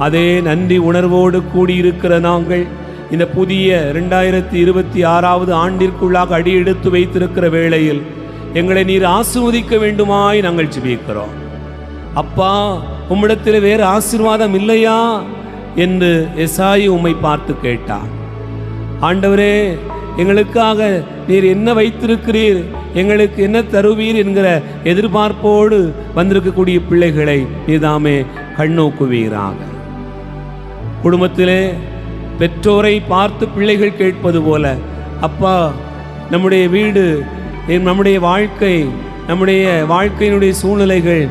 அதே நன்றி உணர்வோடு கூடியிருக்கிற நாங்கள் இந்த புதிய 2026 ஆண்டிற்குள்ளாக அடி எடுத்து வைத்திருக்கிற வேளையில் எங்களை நீர் ஆசீர்வதிக்க வேண்டுமாய் நாங்கள் ஜெபிக்கிறோம். அப்பா, உம்மிடத்தில் வேறு ஆசீர்வாதம் இல்லையா என்று எசாயி உம்மை பார்த்து கேட்டார். ஆண்டவரே, எங்களுக்காக நீர் என்ன வைத்திருக்கிறீர், எங்களுக்கு என்ன தருவீர் என்கிற எதிர்பார்ப்போடு வந்திருக்கக்கூடிய பிள்ளைகளை நீதாமே கண்ணோக்குவீராக. குடும்பத்திலே பெற்றோரை பார்த்து பிள்ளைகள் கேட்பது போல, அப்பா, நம்முடைய வீடு, நம்முடைய வாழ்க்கை, நம்முடைய வாழ்க்கையினுடைய சூழ்நிலைகள்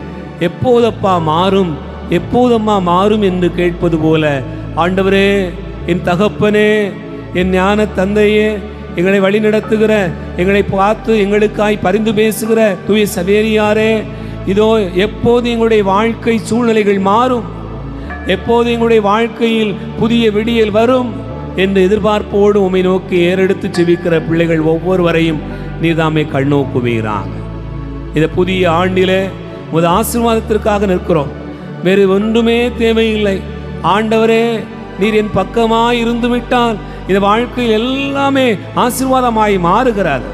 எப்போதப்பா மாறும், எப்போதம்மா மாறும் என்று கேட்பது போல, ஆண்டவரே, என் தகப்பனே, என் ஞான தந்தையே, எங்களை வழி நடத்துகிற, எங்களை பார்த்து எங்களுக்காய் பரிந்து பேசுகிற தூய சவேரியாரே, இதோ எப்போது எங்களுடைய வாழ்க்கை சூழ்நிலைகள் மாறும், எப்போது எங்களுடைய வாழ்க்கையில் புதிய விடியல் வரும் என்று எதிர்பார்ப்போடு உம்மை நோக்கி ஏறெடுத்து செபிக்கிற பிள்ளைகள் ஒவ்வொருவரையும் நீதாமே கண்ணோக்குவீராக. இந்த புதிய ஆண்டிலே உமது ஆசீர்வாதத்திற்காக நிற்கிறோம். வேறு ஒன்றுமே தேவையில்லை. ஆண்டவரே, நீர் என் பக்கமாய் இருந்து விட்டால் இந்த வாழ்க்கையில் எல்லாமே ஆசீர்வாதமாய் மாறுகிறது.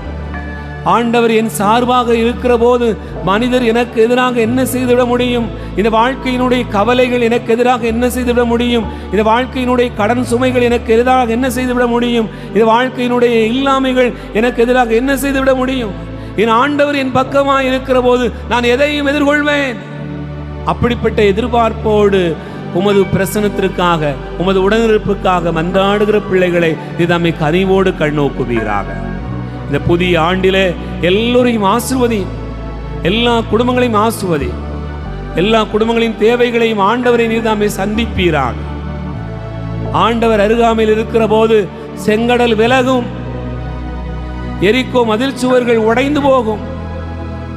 ஆண்டவர் என் சார்பாக இருக்கிற போது மனிதர் எனக்கு எதிராக என்ன செய்துவிட முடியும்? இந்த வாழ்க்கையினுடைய கவலைகள் எனக்கு எதிராக என்ன செய்துவிட முடியும்? இந்த வாழ்க்கையினுடைய கடன் சுமைகள் எனக்கு எதிராக என்ன செய்துவிட முடியும்? இந்த வாழ்க்கையினுடைய இல்லாமைகள் எனக்கு எதிராக என்ன செய்துவிட முடியும்? என் ஆண்டவர் என் பக்கமாக இருக்கிற போது நான் எதையும் எதிர்கொள்வேன். அப்படிப்பட்ட எதிர்பார்ப்போடு உமது பிரசனத்திற்காக, உமது உடனிருப்புக்காக மன்றாடுகிற பிள்ளைகளை நீதாமே கனிவோடு கண்ணோக்குவீராக. இந்த புதிய ஆண்டிலே எல்லோரையும் ஆசீர்வதி, எல்லா குடும்பங்களையும் ஆசீர்வதி, எல்லா குடும்பங்களின் தேவைகளையும் ஆண்டவரை நீதாமே சந்திப்பீராக. ஆண்டவர் அருகாமையில் இருக்கிற போது செங்கடல் விலகும், எரிக்கோ மதில் சுவர்கள் உடைந்து போகும்,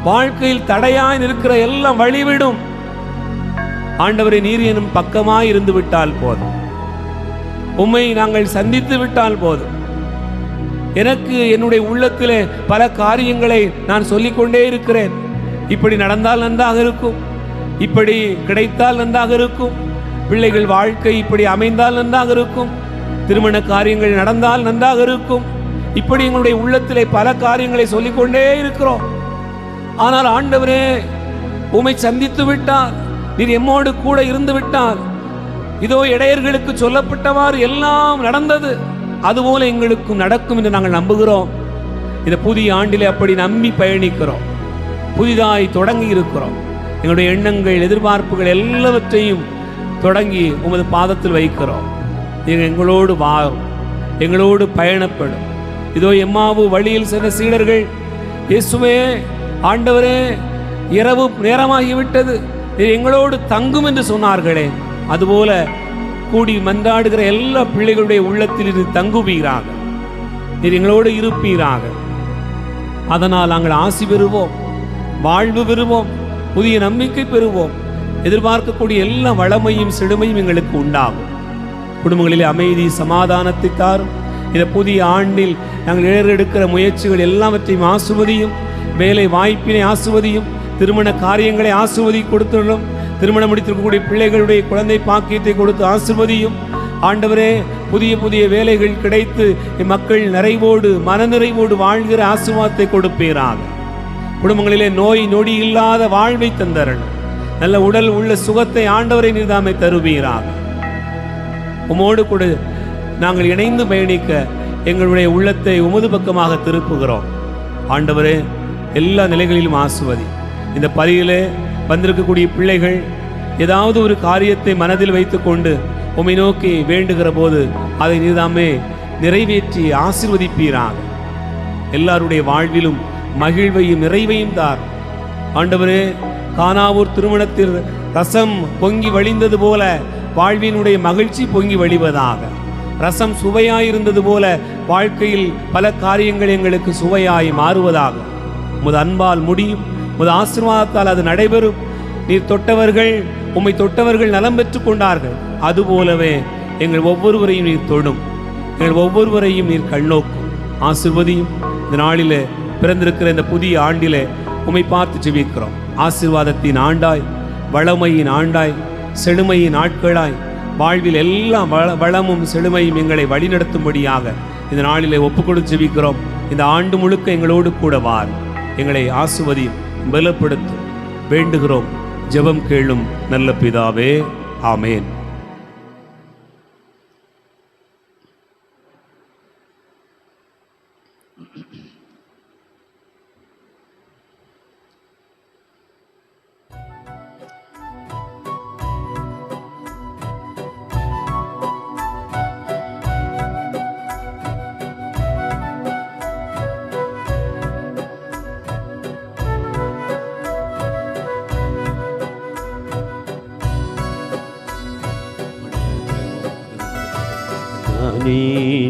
வாழ்க்கையில் தடையாய் இருக்கிற எல்லாம் வழிவிடும். ஆண்டவரை, நீர் எனும் பக்கமாய் இருந்து விட்டால் போதும், உம்மை நாங்கள் சந்தித்து விட்டால் போதும். எனக்கு என்னுடைய உள்ளத்திலே பல காரியங்களை நான் சொல்லிக்கொண்டே இருக்கிறேன். இப்படி நடந்தால் நன்றாக இருக்கும், இப்படி கிடைத்தால் நன்றாக இருக்கும், பிள்ளைகள் வாழ்க்கை இப்படி அமைந்தால் நன்றாக இருக்கும், திருமண காரியங்கள் நடந்தால் நன்றாக இருக்கும். இப்படி எங்களுடைய உள்ளத்திலே பல காரியங்களை சொல்லிக்கொண்டே இருக்கிறோம். ஆனால் ஆண்டவரே, உம்மை சந்தித்து விட்டால், நீர் எம்மோடு கூட இருந்து விட்டால், இதோ இடையர்களுக்கு சொல்லப்பட்டவாறு எல்லாம் நடந்தது, அதுபோல எங்களுக்கும் நடக்கும் என்று நாங்கள் நம்புகிறோம். இந்த புதிய ஆண்டிலே அப்படி நம்பி பயணிக்கிறோம். புதிதாய் தொடங்கி இருக்கிறோம். எங்களுடைய எண்ணங்கள், எதிர்பார்ப்புகள் எல்லாவற்றையும் தொடங்கி உமது பாதத்தில் வைக்கிறோம். நீங்கள் எங்களோடு வாரும், எங்களோடு பயணப்படும். இதோ எம்மாவு வழியில் சென்ற சீடர்கள், இயேசுவே, ஆண்டவரே, இரவு நேரமாகிவிட்டது, நீர் எங்களோடு தங்கும் என்று சொன்னார்களே, அதுபோல கூடி மன்றாடுகிற எல்லா பிள்ளைகளுடைய உள்ளத்தில் இது தங்குவீராக, நீர் எங்களோடு இருப்பீராக. அதனால் நாங்கள் ஆசி பெறுவோம், வாழ்வு பெறுவோம், புதிய நம்பிக்கை பெறுவோம். எதிர்பார்க்கக்கூடிய எல்லா வளமையும் செழுமையும் எங்களுக்கு உண்டாகும். குடும்பங்களிலே அமைதி, சமாதானத்தை தாரும். இந்த புதிய ஆண்டில் நாங்கள் ஏறெடுக்கிற முயற்சிகள் எல்லாவற்றையும் ஆசிர்வதியும். வேலை வாய்ப்பினை ஆசிர்வதியும். திருமண காரியங்களை ஆசிர்வதி கொடுத்துள்ளோம். திருமணம் முடித்திருக்கக்கூடிய பிள்ளைகளுடைய குழந்தை பாக்கியத்தை கொடுத்து ஆசிர்வதியும். ஆண்டவரே, புதிய புதிய வேலைகள் கிடைத்து மக்கள் நிறைவோடு, மனநிறைவோடு வாழ்கிற ஆசீர்வாதத்தை கொடுப்பீராக. குடும்பங்களிலே நோய் நொடி இல்லாத வாழ்வை தந்தரணும். நல்ல உடல் உள்ள சுகத்தை ஆண்டவரை நீர்தாமே தருவீராக. உமோடு கூட நாங்கள் இணைந்து பயணிக்க எங்களுடைய உள்ளத்தை உமது பக்கமாக திருப்புகிறோம். ஆண்டவரே, எல்லா நிலைகளிலும் ஆசிர்வதி. இந்த பலியிலே வந்திருக்கக்கூடிய பிள்ளைகள் ஏதாவது ஒரு காரியத்தை மனதில் வைத்துக்கொண்டு உம்மை நோக்கி வேண்டுகிற போது அதை நீதாமே நிறைவேற்றி ஆசீர்வதிப்பீராக. எல்லாருடைய வாழ்விலும் மகிழ்வையும் நிறைவையும் தார். ஆண்டவரே, கானாவூர் திருமணத்தில் ரசம் பொங்கி வழிந்தது போல வாழ்வினுடைய மகிழ்ச்சி பொங்கி வழிவதாக. ரசம் சுவையாயிருந்தது போல வாழ்க்கையில் பல காரியங்கள் எங்களுக்கு சுவையாய் மாறுவதாக. உமது அன்பால் முடியும், உமது ஆசீர்வாதத்தால் அது நடைபெறும். நீர் தொட்டவர்கள், உம்மை தொட்டவர்கள் நலம் பெற்று கொண்டார்கள். அதுபோலவே எங்கள் ஒவ்வொருவரையும் நீர் தொடும், எங்கள் ஒவ்வொருவரையும் நீர் கண்ணோக்கும், ஆசீர்வதியும். இந்த நாளிலே பிறந்திருக்கிற இந்த புதிய ஆண்டிலே உம்மை பார்த்து ஜெபிக்கிறோம். ஆசீர்வாதத்தின் ஆண்டாய், வளமையின் ஆண்டாய், செழுமையின் நாட்களாய், வாழ்வில் எல்லாம் வளமும் செழுமையும் எங்களை வழிநடத்தும்படியாக இந்த நாளிலே ஒப்புக்கொடுத்து ஜெபிக்கிறோம். இந்த ஆண்டு முழுக்க எங்களோடு கூட வார், எங்களை ஆசுவதியும் பலப்படுத்தும் வேண்டுகிறோம். ஜெபம் கேளும் நல்ல பிதாவே, ஆமேன்.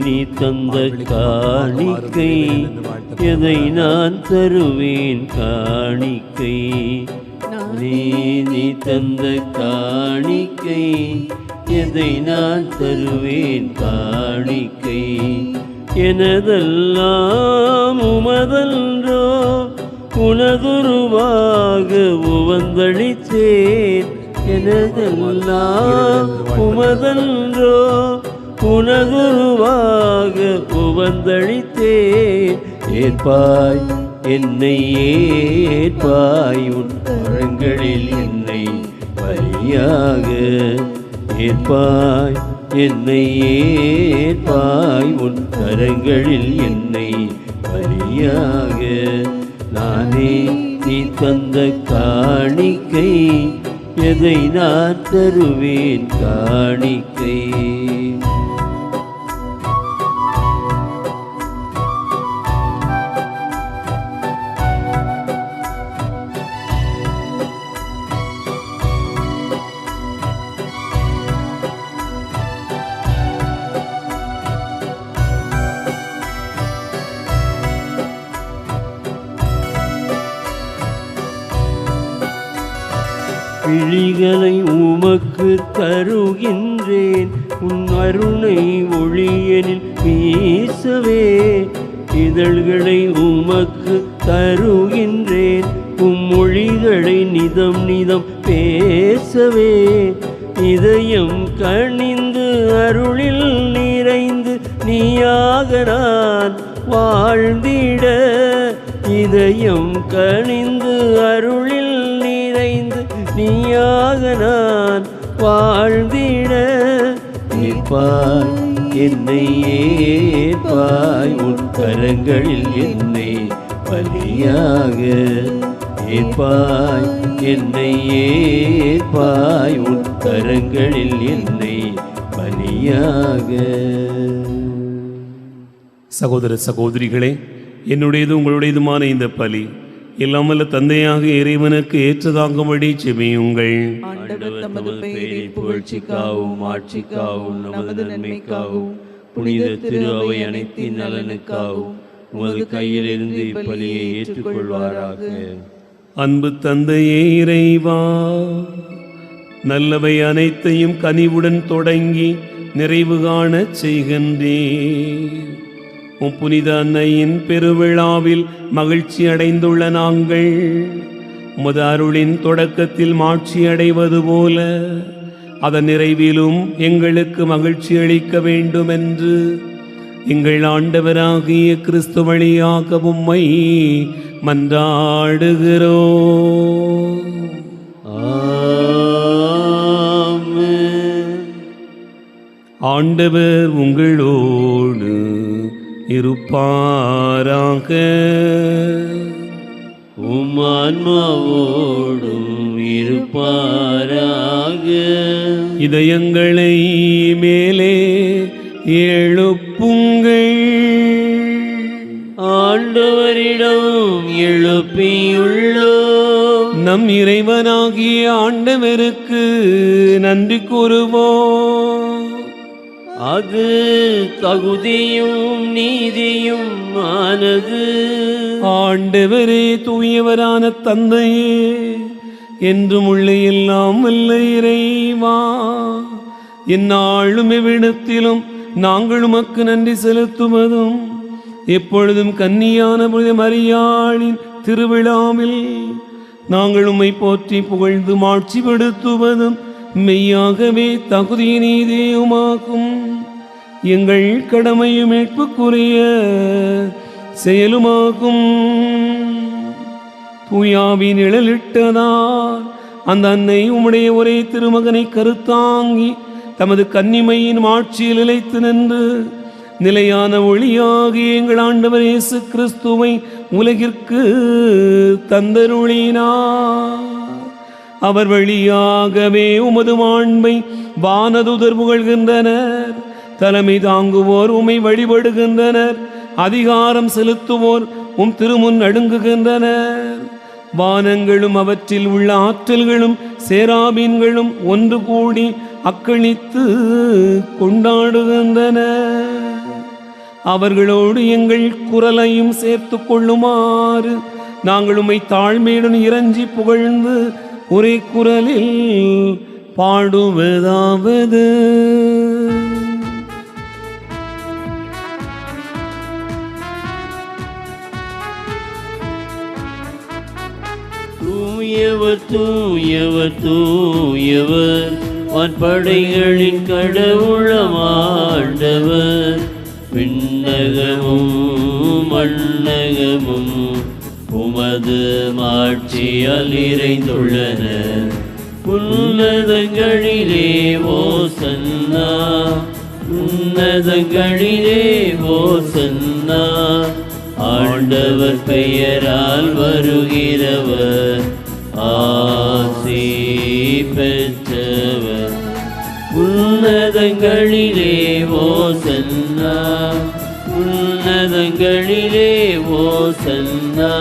நீ தந்த காணிக்கை எதை நான் தருவேன் காணிக்கை. நீ தந்த காணிக்கை எதை நான் தருவேன் காணிக்கை. எனதெல்லாம் உமதன்றோ உனதுருவாக உவந்தளித்தேன். எனதெல்லாம் உமதன்றோ உனதுருவாக உவந்தளித்தேன். ஏற்பாய் என்னை ஏற்பாய் உன் கரங்களில் என்னை பலியாக. ஏற்பாய் என்னை ஏற்பாய் உன் கரங்களில் என்னை பலியாக. நானே நீ தந்த காணிக்கை எதை நான் தருவேன் காணிக்கை. விழிகளை உமக்கு தருகின்றேன் உன் அருணை ஒளியனில் வீசவே. இதழ்களை உமக்கு தருகின்றேன் உம் மொழிகளை நிதம் நிதம் பேசவே. இதயம் கனிந்து அருளில் நிறைந்து நீயாக நான் வாழ்ந்திட. இதயம் கனிந்து அருளில் நிறைந்து நீயாக நான் வாழ்ந்திட. ஏற்பாய் என்னை ஏற்பாய் உன் கரங்களில் என்னை பலியாக. ஏற்பாய் என்னை ஏற்பாய் உன் கரங்களில் என்னை பலியாக. சகோதர சகோதரிகளே, என்னுடையது உங்களுடையதுமான இந்த பலி இல்லாமல் தந்தையாக இறைவனுக்கு ஏற்றதாகும்படி செபியுங்கள். ஆண்டவர் தமது பெயரில் புகழ்ச்சிக்காகவும் ஆட்சிக்காகவும் நமது நன்மைக்காகவும் புனித திரு அவை அனைத்தின் நலனுக்காகவும் உமது கையிலிருந்து இப்பலியை ஏற்றுக்கொள்வாராக. அன்பு தந்தையே இறைவா, நல்லவை அனைத்தையும் கனிவுடன் தொடங்கி நிறைவு காணச் செய்கின்றேன். உம் புனித அன்னையின் பெருவிழாவில் மகிழ்ச்சி அடைந்துள்ள நாங்கள் உமது அருளின் தொடக்கத்தில் மாட்சி அடைவது போல அதன் நிறைவிலும் எங்களுக்கு மகிழ்ச்சி அளிக்க வேண்டும் என்று எங்கள் ஆண்டவராகிய கிறிஸ்து வழியாக உம்மை மன்றாடுகிறோம். ஆமென். ஆண்டவர் உங்களோடு இருப்பாராக. உம் ஆன்மாவோடும் இருப்பாராக. இதயங்களை மேலே எழுப்புங்கள். ஆண்டவரிடம் எழுப்பியுள்ளோம். நம் இறைவனாகிய ஆண்டவருக்கு நன்றி கூறுவோம். அது தகுதியும் நீதியும் ஆனது. ஆண்டவரே, தூயவரான தந்தையே, என்றும் உள்ள எல்லாம் வல்ல இறைவா, எந்நாளும் எவ்விடத்திலும் நாங்கள் உமக்கு நன்றி செலுத்துவதும் எப்பொழுதும் கன்னியான புனித மரியாளின் திருவிழாவில் நாங்கள் உம்மை போற்றி புகழ்ந்து மாட்சிப்படுத்துவதும் மெய்யாகவே தகுதி நீதியுமாகும் எங்கள் கடமையும் மீட்புக்குரிய செயலுமாகும். தூயாவி நிழலிட்டதால் அந்த அன்னை உம்முடைய ஒரே திருமகனை கருத்தாங்கி தமது கன்னிமையின் ஆட்சியில் நிலைத்து நின்று நிலையான ஒளியாகி எங்கள் ஆண்டவர் இயேசு கிறிஸ்துவை உலகிற்கு தந்தருளினார். அவர் வழியாகவே உமது மாண்பை வானதுதர் புகழ்கின்றனர். தலைமை தாங்குவோர் உம்மை வழிபடுகின்றனர். அதிகாரம் செலுத்துவோர் உம் திருமுன் நடுங்குகின்றனர். வானங்களும் அவற்றில் உள்ள ஆற்றல்களும் சேராபீன்களும் ஒன்று கூடி அக்களித்து கொண்டாடுகின்றனர். அவர்களோடு எங்கள் குரலையும் சேர்த்து கொள்ளுமாறு நாங்கள் உம்மை தாழ்மையுடன் இறைஞ்சி புகழ்ந்து ஒரே குரலில் பாடுவதாவது: தூயவர் தூயவர் தூயவர் வான்படைகளின் கடவுளம் ஆண்டவர். விண்ணகமும் மண்ணகமும் உமது மாட்சியால் நிறைந்துள்ளன. உன்னதங்களிலே ஓசன்னா, உன்னதங்களிலே ஓசன்னா. ஆண்டவர் பெயரால் வருகிறவர் ஆசி பெற்றவர். உன்னதங்களிலே ஓசன்னா, உன்னதங்களிலே ஓசன்னா,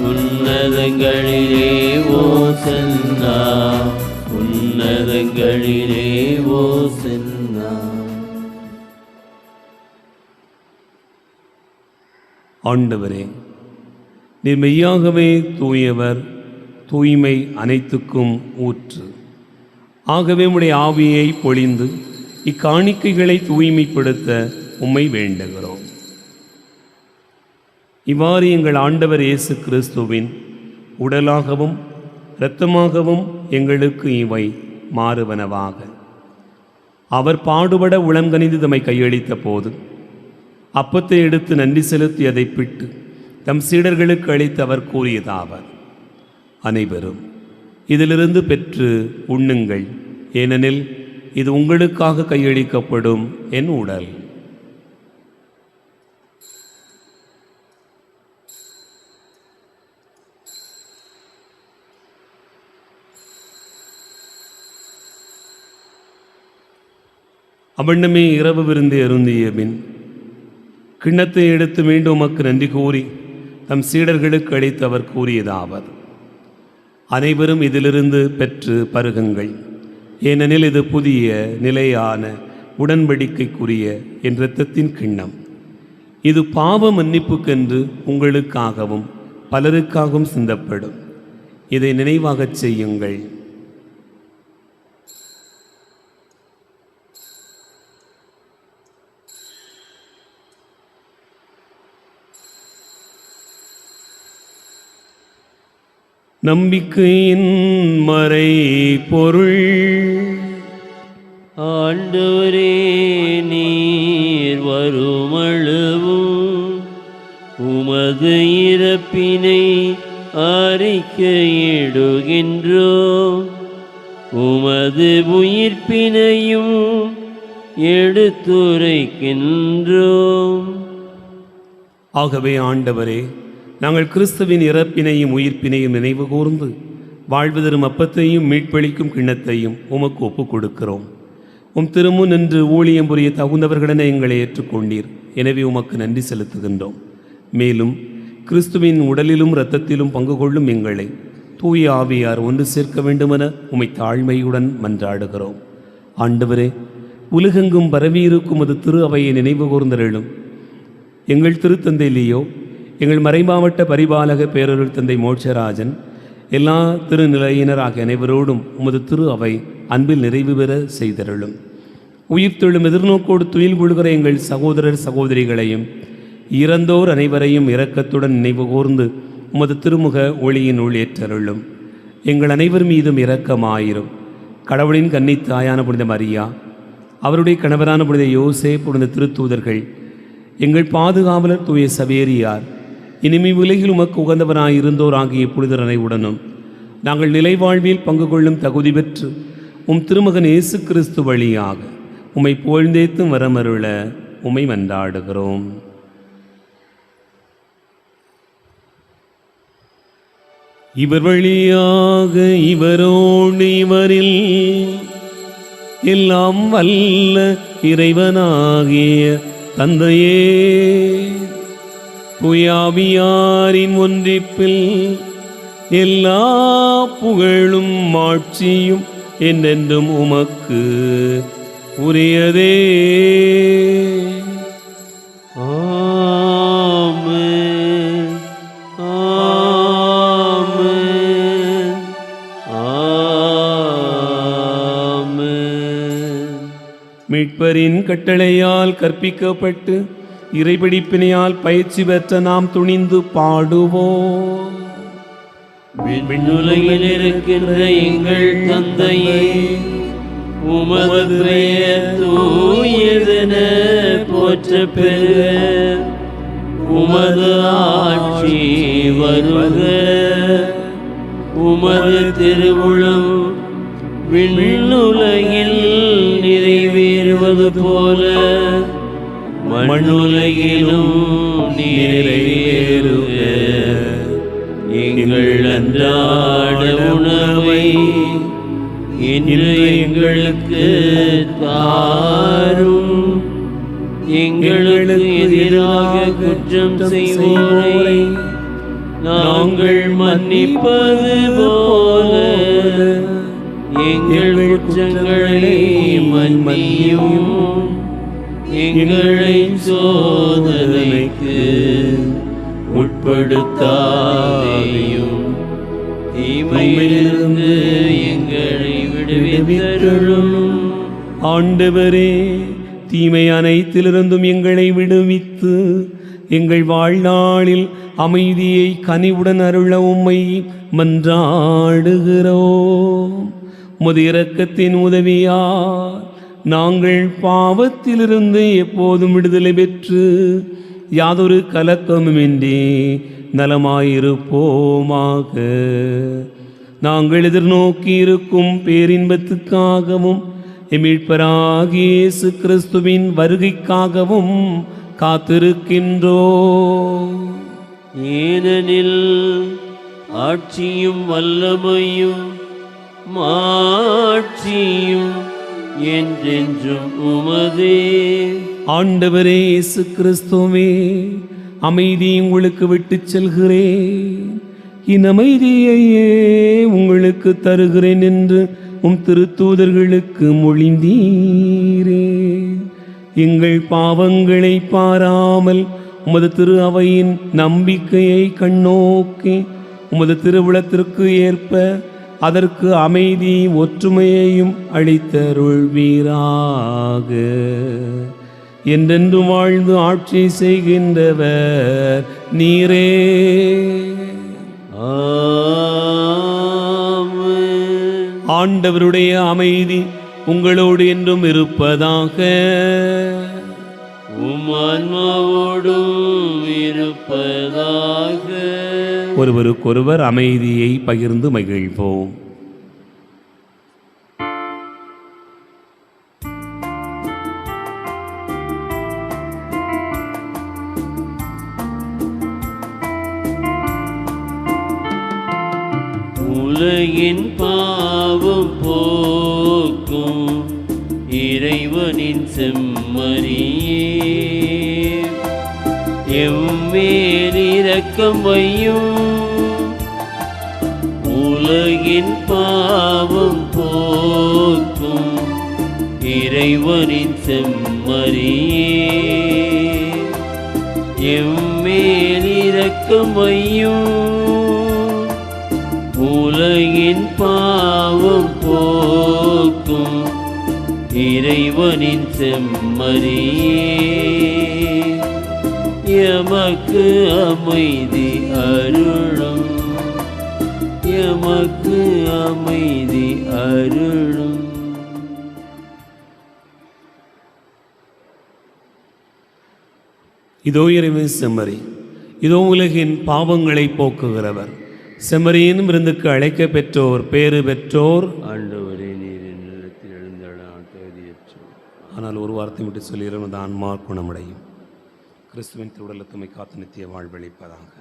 உன்னதங்களிலே ஓசன்னா, உன்னதங்களிலே ஓசன்னா. ஆண்டவரே, நீர் மெய்யாகவே தூயவர், தூய்மை அனைத்துக்கும் ஊற்று. ஆகவே உம்முடைய ஆவியை பொழிந்து இக்காணிக்கைகளை தூய்மைப்படுத்த உம்மை வேண்டுகிறோம். இவ்வாறு எங்கள் ஆண்டவர் இயேசு கிறிஸ்துவின் உடலாகவும் இரத்தமாகவும் எங்களுக்கு இவை மாறுவனவாக. அவர் பாடுபட உளங்கனிந்து தம்மை கையளித்த போது அப்பத்தை எடுத்து நன்றி செலுத்தி அதை பிட்டு தம் சீடர்களுக்கு அளித்து அவர் கூறியதாவர்: அனைவரும் இதிலிருந்து பெற்று உண்ணுங்கள், ஏனெனில் இது உங்களுக்காக கையளிக்கப்படும் என் உடல். அவ்வண்ணமே இரவு விருந்து அருந்திய பின் கிண்ணத்தை எடுத்து மீண்டும் உமக்கு நன்றி கூறி தம் சீடர்களுக்கு அளித்து அவர் கூறியதாவது: அனைவரும் இதிலிருந்து பெற்று பருகுங்கள், ஏனெனில் இது புதிய நிலையான உடன்படிக்கைக்குரிய என் இரத்தத்தின் கிண்ணம். இது பாவ மன்னிப்புக்கென்று உங்களுக்காகவும் பலருக்காகவும் சிந்தப்படும். இதை நினைவாகச் செய்யுங்கள். நம்பிக்கையின் மறை பொருள். ஆண்டவரே, நீர் வருமளவும் உமது இறப்பினை அறிக்கையிடுகின்றோம், உமது உயிர்ப்பினையும் எடுத்துரைக்கின்றோம். ஆகவே ஆண்டவரே, நாங்கள் கிறிஸ்துவின் இறப்பினையும் உயிர்ப்பினையும் நினைவு கூர்ந்து வாழ்வு தரும் அப்பத்தையும் மீட்பளிக்கும் கிண்ணத்தையும் உமக்கு ஒப்புக் கொடுக்கிறோம். உம் திருமுன் நின்று ஊழியம் புரிய தகுந்தவர்களென எங்களை ஏற்றுக்கொண்டீர். எனவே உமக்கு நன்றி செலுத்துகின்றோம். மேலும் கிறிஸ்துவின் உடலிலும் இரத்தத்திலும் பங்கு கொள்ளும் எங்களை தூய ஆவியார் ஒன்று சேர்க்க வேண்டுமென உம்மை தாழ்மையுடன் மன்றாடுகிறோம். ஆண்டவரே, உலகெங்கும் பரவியிருக்கும் அது திரு அவையை நினைவு கூர்ந்தருளும். எங்கள் திருத்தந்தை லியோ, எங்கள் மறைமாவட்ட பரிபாலக பேரருள் தந்தை மோட்சராஜன், எல்லா திருநிலையினர் ஆகிய அனைவரோடும் உமது திரு அவை அன்பில் நிறைவு பெற செய்தருளும். உயிர்த்தெழும் எதிர்நோக்கோடு துயில் கொள்கிற எங்கள் சகோதரர் சகோதரிகளையும் இறந்தோர் அனைவரையும் இரக்கத்துடன் நினைவு கூர்ந்து உமது திருமுக ஒளியினுள் ஏற்றருளும். எங்கள் அனைவர் மீதும் இரக்கமாயிரும். கடவுளின் கன்னி தாயான புனித மரியா, அவருடைய கணவரான புனித யோசேப்பு, புனித திருத்தூதர்கள், எங்கள் பாதுகாவலர் தூய சவேரியார், இனிமே உலகில் உமக்கு உகந்தவராயிருந்தோர் ஆகிய புனிதர் அனைவுடனும் நாங்கள் நிலைவாழ்வில் பங்கு கொள்ளும் தகுதி பெற்று திருமகன் இயேசு கிறிஸ்து வழியாக உம்மை புகழ்ந்தேத்தும் வரமருள உம்மை மன்றாடுகிறோம். இவர் வழியாக இவரோடு இவரில் எல்லாம் வல்ல இறைவனாகிய தந்தையே, தூயாவியாரின் ஒன்றிப்பில் எல்லா புகழும் ஆட்சியும் என்றென்றும் உமக்கு உரியதே. ஆமென், ஆமென், ஆமென். மீட்பரின் கட்டளையால் கற்பிக்கப்பட்டு இறைபிடிப்பினையால் பயிற்சி பெற்ற நாம் துணிந்து பாடுவோம். விண்ணுலகில் இருக்கின்ற எங்கள் தந்தையே, உமது பெயர் தூயதென போற்றப் பெறுக. உமது ஆட்சி வருக. உமது திருவுளம் விண்ணுலகில் நிறைவேறுவது போல மண்ணுலகிலும் நிறைவேறுக. எங்கள் அன்றாட உணவை இன்று எங்களுக்கு தாரும். எங்களுக்கு எதிராக குற்றம் செய்வோரை நாங்கள் மன்னிப்பது போல எங்கள் குற்றங்களை மன்னியும். எங்களை சோதனைக்கு உட்படுத்தாதேயும், தீமையிலிருந்து எங்களை விடுவித்தருளும். ஆண்டவரே, தீமை அனைத்திலிருந்தும் எங்களை விடுவித்து எங்கள் வாழ்நாளில் அமைதியை கனிவுடன் அருள உம்மை மன்றாடுகிறோம். உமது இரக்கத்தின் உதவியால் நாங்கள் பாவத்திலிருந்து எப்போதும் விடுதலை பெற்று யாதொரு கலக்கமுமின்றி நலமாயிருப்போமாக. நாங்கள் எதிர்நோக்கி இருக்கும் பேரின்பத்துக்காகவும் மீட்பராகிய இயேசு கிறிஸ்துவின் வருகைக்காகவும் காத்திருக்கின்றோம். ஏனெனில் ஆட்சியும் வல்லமையும் மாட்சியும் என்றென்றும் உமதே. ஆண்டவரே இயேசு கிறிஸ்துவே, அமைதி உங்களுக்கு விட்டுச் செல்கிறேன், என் அமைதியையே உங்களுக்கு தருகிறேன் என்று திருத்தூதர்களுக்கு மொழிந்தீரே. எங்கள் பாவங்களை பாராமல் உமது திரு அவையின் நம்பிக்கையை கண்ணோக்கி உமது திருவுளத்திற்கு ஏற்ப அதற்கு அமைதி ஒற்றுமையையும் அளித்தருள்வீராக. என்றென்று வாழ்ந்து ஆட்சி செய்கின்றவர் நீரே. ஆண்டவருடைய அமைதி உங்களோடு என்றும் இருப்பதாக. உம் ஆன்மாவோடும் இருப்பதாக. ஒருவருக்கொருவர் அமைதியை பகிர்ந்து மகிழ்வோம். உலகின் பாவம் போக்கும் இறைவனின் செம்மறியே, எம்மேல் இரக்கம் வையும். உலகின் பாவம் போக்கும் இறைவனின் செம்மறியே, எம்மேல் இரக்கம் வையும். உலகின் பாவம் போக்கும் இறைவனின் செம்மறியே, எமக்கு அமைதி அருளும். எமக்கு அமைதி அருளும். இதோ இறைவன் செம்மறி, இதோ உலகின் பாவங்களை போக்குகிறவர். செம்மறியின் விருந்துக்கு அழைக்க பெற்றோர் பேறு பெற்றோர். ஆண்டவரே, நீர் என் நிலத்தில் எழுந்தட தகுதியற்றோர். ஆனால் ஒரு வார்த்தை விட்டு சொல்லிடும், அந்த ஆன்மா குணமடையும். கிறிஸ்துவின் திருவுடலத்துமை காத்து நித்திய வாழ்வளிப்பதாக.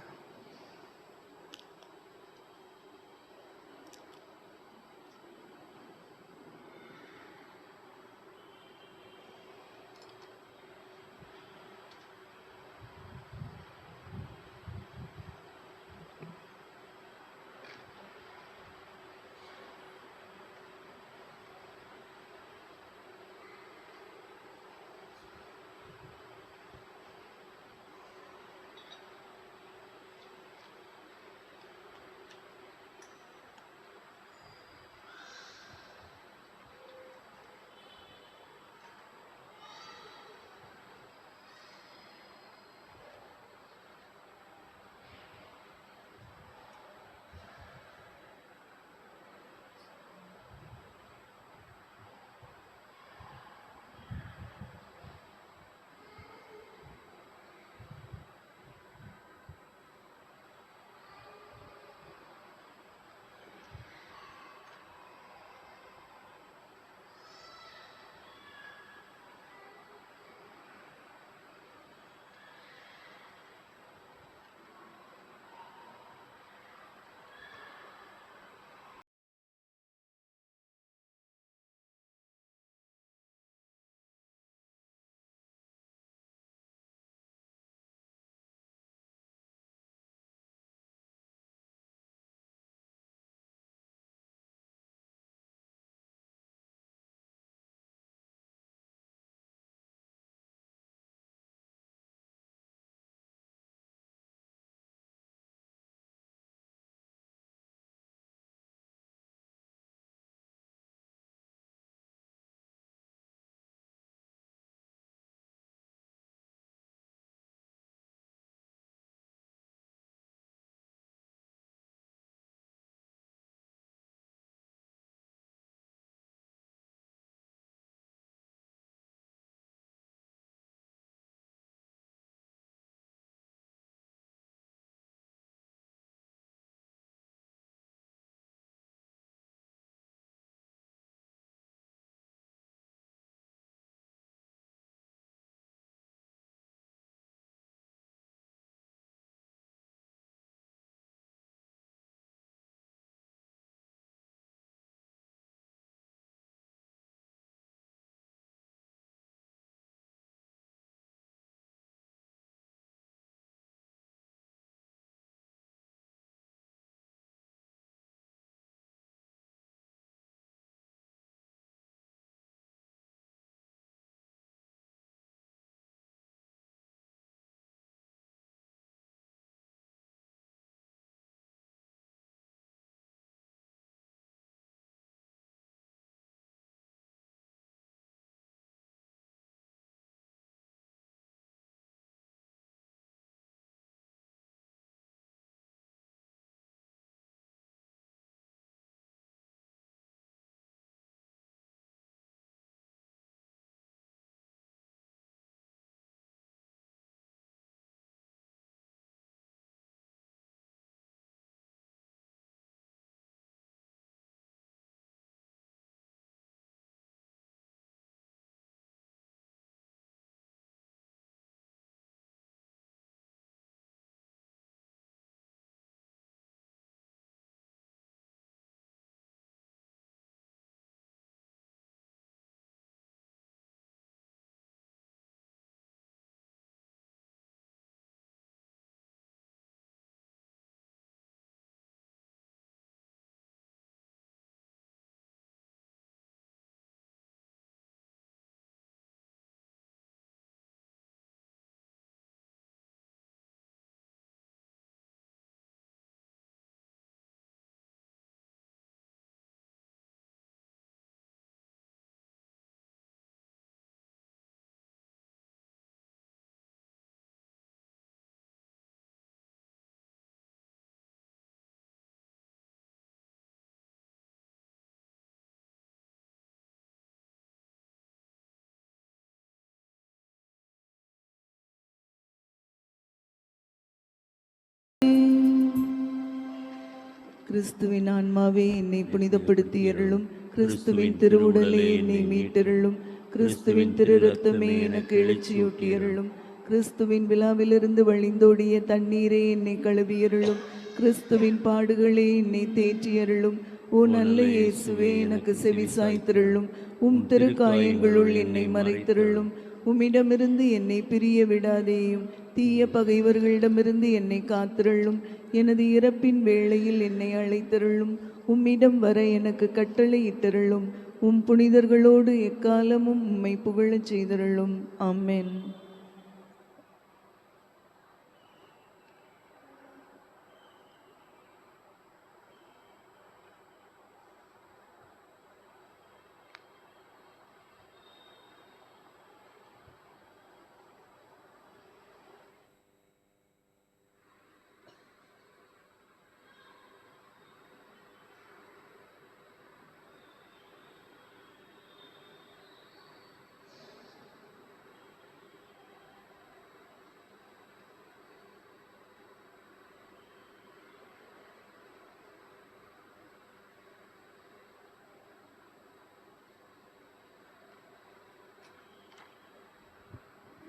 கிறிஸ்துவின் ஆன்மாவே என்னை புனிதப்படுத்தி அருளும். கிறிஸ்துவின் திருவுடலே என்னை மீட்டருளும். கிறிஸ்துவின் திரு ரத்தமே எனக்கு எழுச்சியூட்டி அருளும். கிறிஸ்துவின் விழாவிலிருந்து வழிந்தோடிய தண்ணீரே என்னை கழுவியருளும். கிறிஸ்துவின் பாடுகளே என்னை தேற்றியருளும். ஓ நல்ல இயேசுவே, எனக்கு செவி சாய்த்திருளும். உம் திருக்காயங்களுள் என்னை மறைத்திருளும். உம்மிடமிருந்து என்னை பிரிய விடாதேயும். தீய பகைவர்களிடமிருந்து என்னை காத்திருளும். எனது இறப்பின் வேளையில் என்னை அழைத்திருளும். உம்மிடம் வர எனக்கு கட்டளையிட்டிருளும். உம் புனிதர்களோடு எக்காலமும் உம்மை புகழச் செய்திருளும். ஆமென்.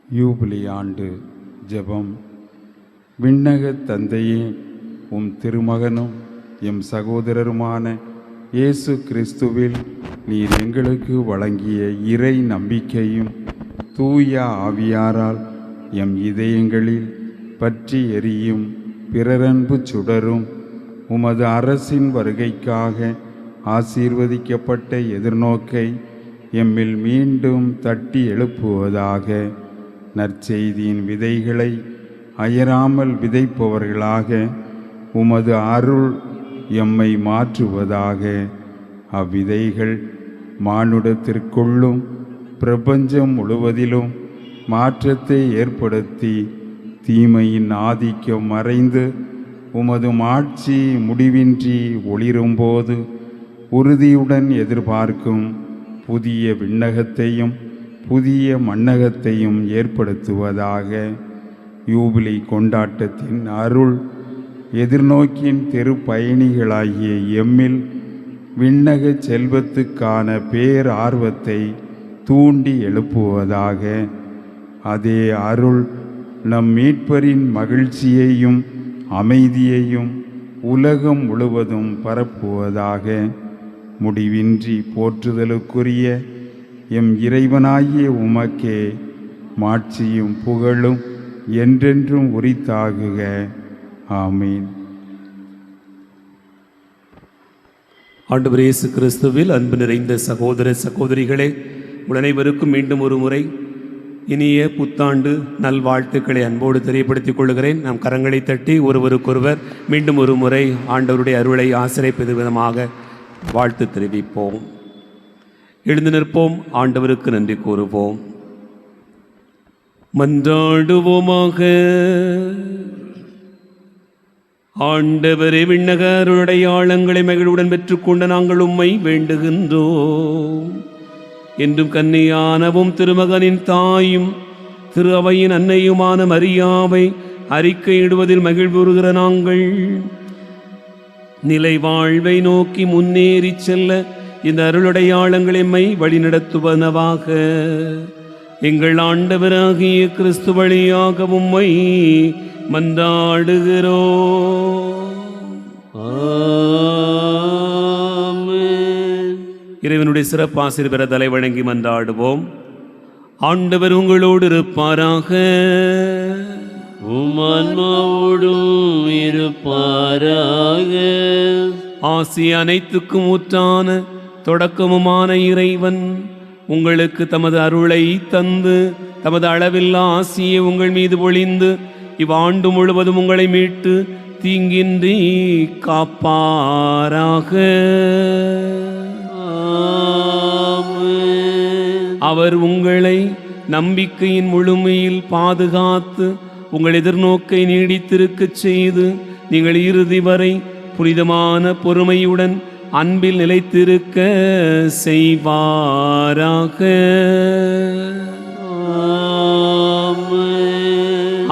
யூபிலி ஆண்டு ஜெபம். விண்ணகத் தந்தையே, உம் திருமகனும் எம் சகோதரருமான இயேசு கிறிஸ்துவில் நீர் எங்களுக்கு வழங்கிய இறை நம்பிக்கையும் தூய ஆவியாரால் எம் இதயங்களில் பற்றி எரியும் பிறரன்பு சுடரும் உமது அரசின் வருகைக்காக ஆசீர்வதிக்கப்பட்ட எதிர்நோக்கை எம்மில் மீண்டும் தட்டி எழுப்புவதாக. நற்செய்தியின் விதைகளை அயராமல் விதைப்பவர்களாக உமது அருள் எம்மை மாற்றுவதாக. அவ்விதைகள் மானுடத்திற்குள்ளும் பிரபஞ்சம் முழுவதிலும் மாற்றத்தை ஏற்படுத்தி தீமையின் ஆதிக்கம் மறைந்து உமது மாட்சி முடிவின்றி ஒளிரும்போது உறுதியுடன் எதிர்பார்க்கும் புதிய விண்ணகத்தையும் புதிய மண்ணகத்தையும் ஏற்படுத்துவதாக. யூபிலி கொண்டாட்டத்தின் அருள் எதிர்நோக்கின் திருப்பயணிகளாகிய எம்மில் விண்ணக செல்வத்துக்கான பேரார்வத்தை தூண்டி எழுப்புவதாக. அதே அருள் நம் மீட்பரின் மகிழ்ச்சியையும் அமைதியையும் உலகம் முழுவதும் பரப்புவதாக. முடிவின்றி போற்றுதலுக்குரிய எம் இறைவனாகிய உமக்கே மாட்சியும் புகழும் என்றென்றும் உரித்தாகுக. ஆமீன். ஆண்டவர் இயேசு கிறிஸ்துவில் அன்பு நிறைந்த சகோதர சகோதரிகளே, அனைவருக்கும் மீண்டும் ஒரு முறை இனிய புத்தாண்டு நல்வாழ்த்துக்களை அன்போடு தெரியப்படுத்திக் கொள்கிறேன். நாம் கரங்களை தட்டி ஒருவருக்கொருவர் மீண்டும் ஒரு முறை ஆண்டவருடைய அருளை ஆசிரியப்பது விதமாக வாழ்த்து தெரிவிப்போம். எழுந்து நிற்போம், ஆண்டவருக்கு நன்றி கூறுவோம். மன்றாடுவோமாக. ஆண்டவரே, விண்ணக அருளுடைய ஆழங்களை மகிழ்வுடன் பெற்றுக்கொண்ட நாங்கள் உம்மை வேண்டுகின்றோம். என்றும் கன்னியானவும் திருமகனின் தாயும் திரு அவையின் அன்னையுமான மரியாவை அறிக்கையிடுவதில் மகிழ்வுறுகிற நாங்கள் நிலை வாழ்வை நோக்கி முன்னேறி செல்ல இந்த அருளுடையாளங்கள் எம்மை வழிநடத்துவனவாக. எங்கள் ஆண்டவராகிய கிறிஸ்து வழியாக உம்மை மன்றாடுகிறோம். இறைவனுடைய சிறப்பு ஆசீர்வாத பெற தலை வணங்கி மன்றாடுவோம். ஆண்டவர் உங்களோடு இருப்பாராக. உம்மான்மாவோடும் இருப்பாராக. ஆசி அனைத்துக்கும் ஊற்றான தொடக்கமுமான இறைவன் உங்களுக்கு தமது அருளை தந்து தமது அளவில்லா ஆசியை உங்கள் மீது பொழிந்து இவ்வாண்டு முழுவதும் உங்களை மீட்டு தீங்கின்றி காப்பாராக. அவர் உங்களை நம்பிக்கையின் முழுமையில் பாதுகாத்து உங்கள் எதிர்நோக்கை நீடித்திருக்கச் செய்து நீங்கள் இறுதி வரை புனிதமான பொறுமையுடன் அன்பில் நிலைத்திருக்க செய்வாராக.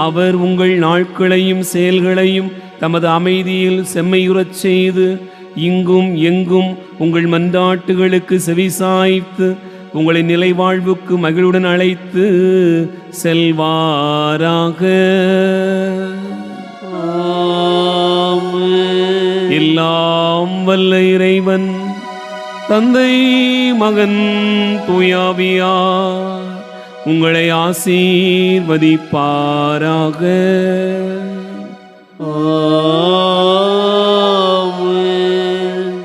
அவர் உங்கள் நாட்களையும் செயல்களையும் தமது அமைதியில் செம்மையுறச் செய்து இங்கும் எங்கும் உங்கள் மன்றாட்டுகளுக்கு செவிசாய்த்து உங்களை நிலைவாழ்வுக்கு மகிழுடன் அழைத்து செல்வாராக. எல்லாம் வல்ல இறைவன் தந்தை மகன் தூயாவியார் உங்களை ஆசீர்வதிப்பாராக.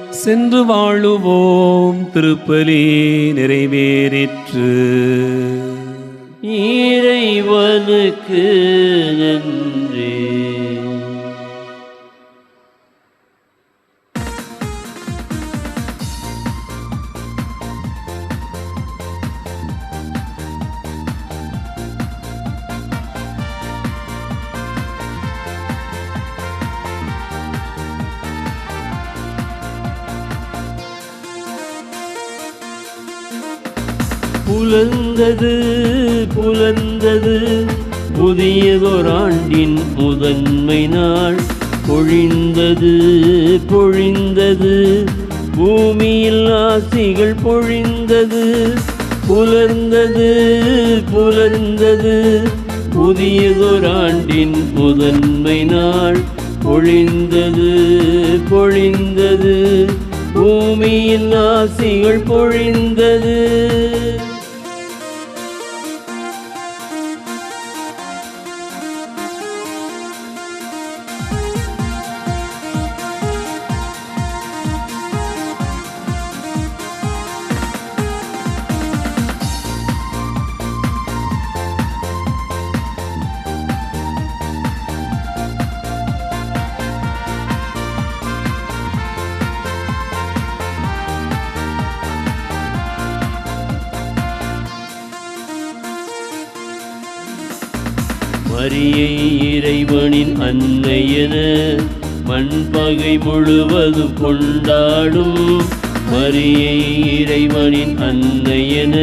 சென்று வாழுவோம். திருப்பலி நிறைவேறிற்று. இறைவனுக்கு நன்றி. புலர்ந்தது புலர்ந்தது புதியதோராண்டின் முதன்மை நாள். பொழிந்தது பொழிந்தது பூமியில் ஆசிகள் பொழிந்தது. புலர்ந்தது புலர்ந்தது புதியதோராண்டின் முதன்மை நாள். பொழிந்தது பொழிந்தது பூமியில் ஆசிகள் பொழிந்தது. மரியை இறைவனின் அன்னையென மண்பகை முழுவதும் கொண்டாடும். மரியை இறைவனின் அன்னையென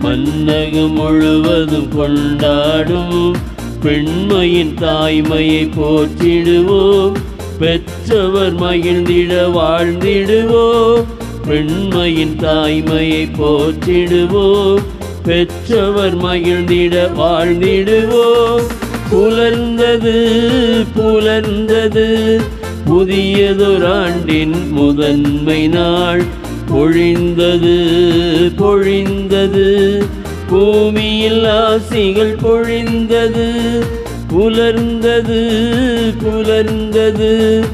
மன்னகம் முழுவதும் கொண்டாடும். பெண்மையின் தாய்மையை போற்றிடுவோம். பெற்றவர் மகிழ்ந்திட வாழ்ந்திடுவோம். பெண்மையின் தாய்மையை போற்றிடுவோம். பெற்றவர் மகிழ்ந்திட வாழ்ந்திடுவோம். புலர்ந்தது புலர்ந்தது புதியதொராண்டின் முதன்மை நாள். பொழிந்தது பொழிந்தது பூமியில் ஆசிகள் பொழிந்தது. புலர்ந்தது புலர்ந்தது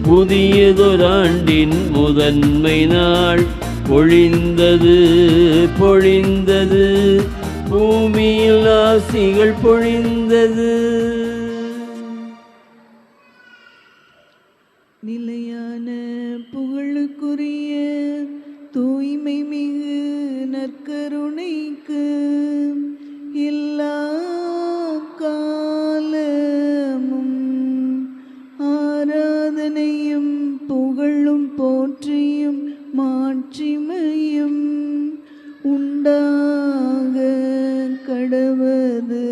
புதியதொராண்டின் முதன்மை நாள். பொழிந்தது பொழிந்தது பூமியில் ஆசிகள் பொழிந்தது. நிலையான புகழுக்குரிய தூய்மை மிகு நற்கருணைக்கு எல்லா காலமும் ஆராதனையும் புகழும் போற்றியும் மாட்சிமையும் உண்டாக கடவது.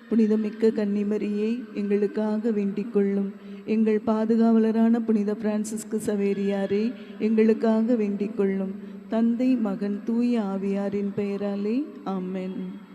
புனிதமிக்க கன்னிமரியை எங்களுக்காக வேண்டிக் கொள்ளும். எங்கள் பாதுகாவலரான புனித பிரான்சிஸ்கு சவேரியாரை எங்களுக்காக வேண்டிக் கொள்ளும். தந்தை மகன் தூய ஆவியாரின் பெயராலே ஆமென்.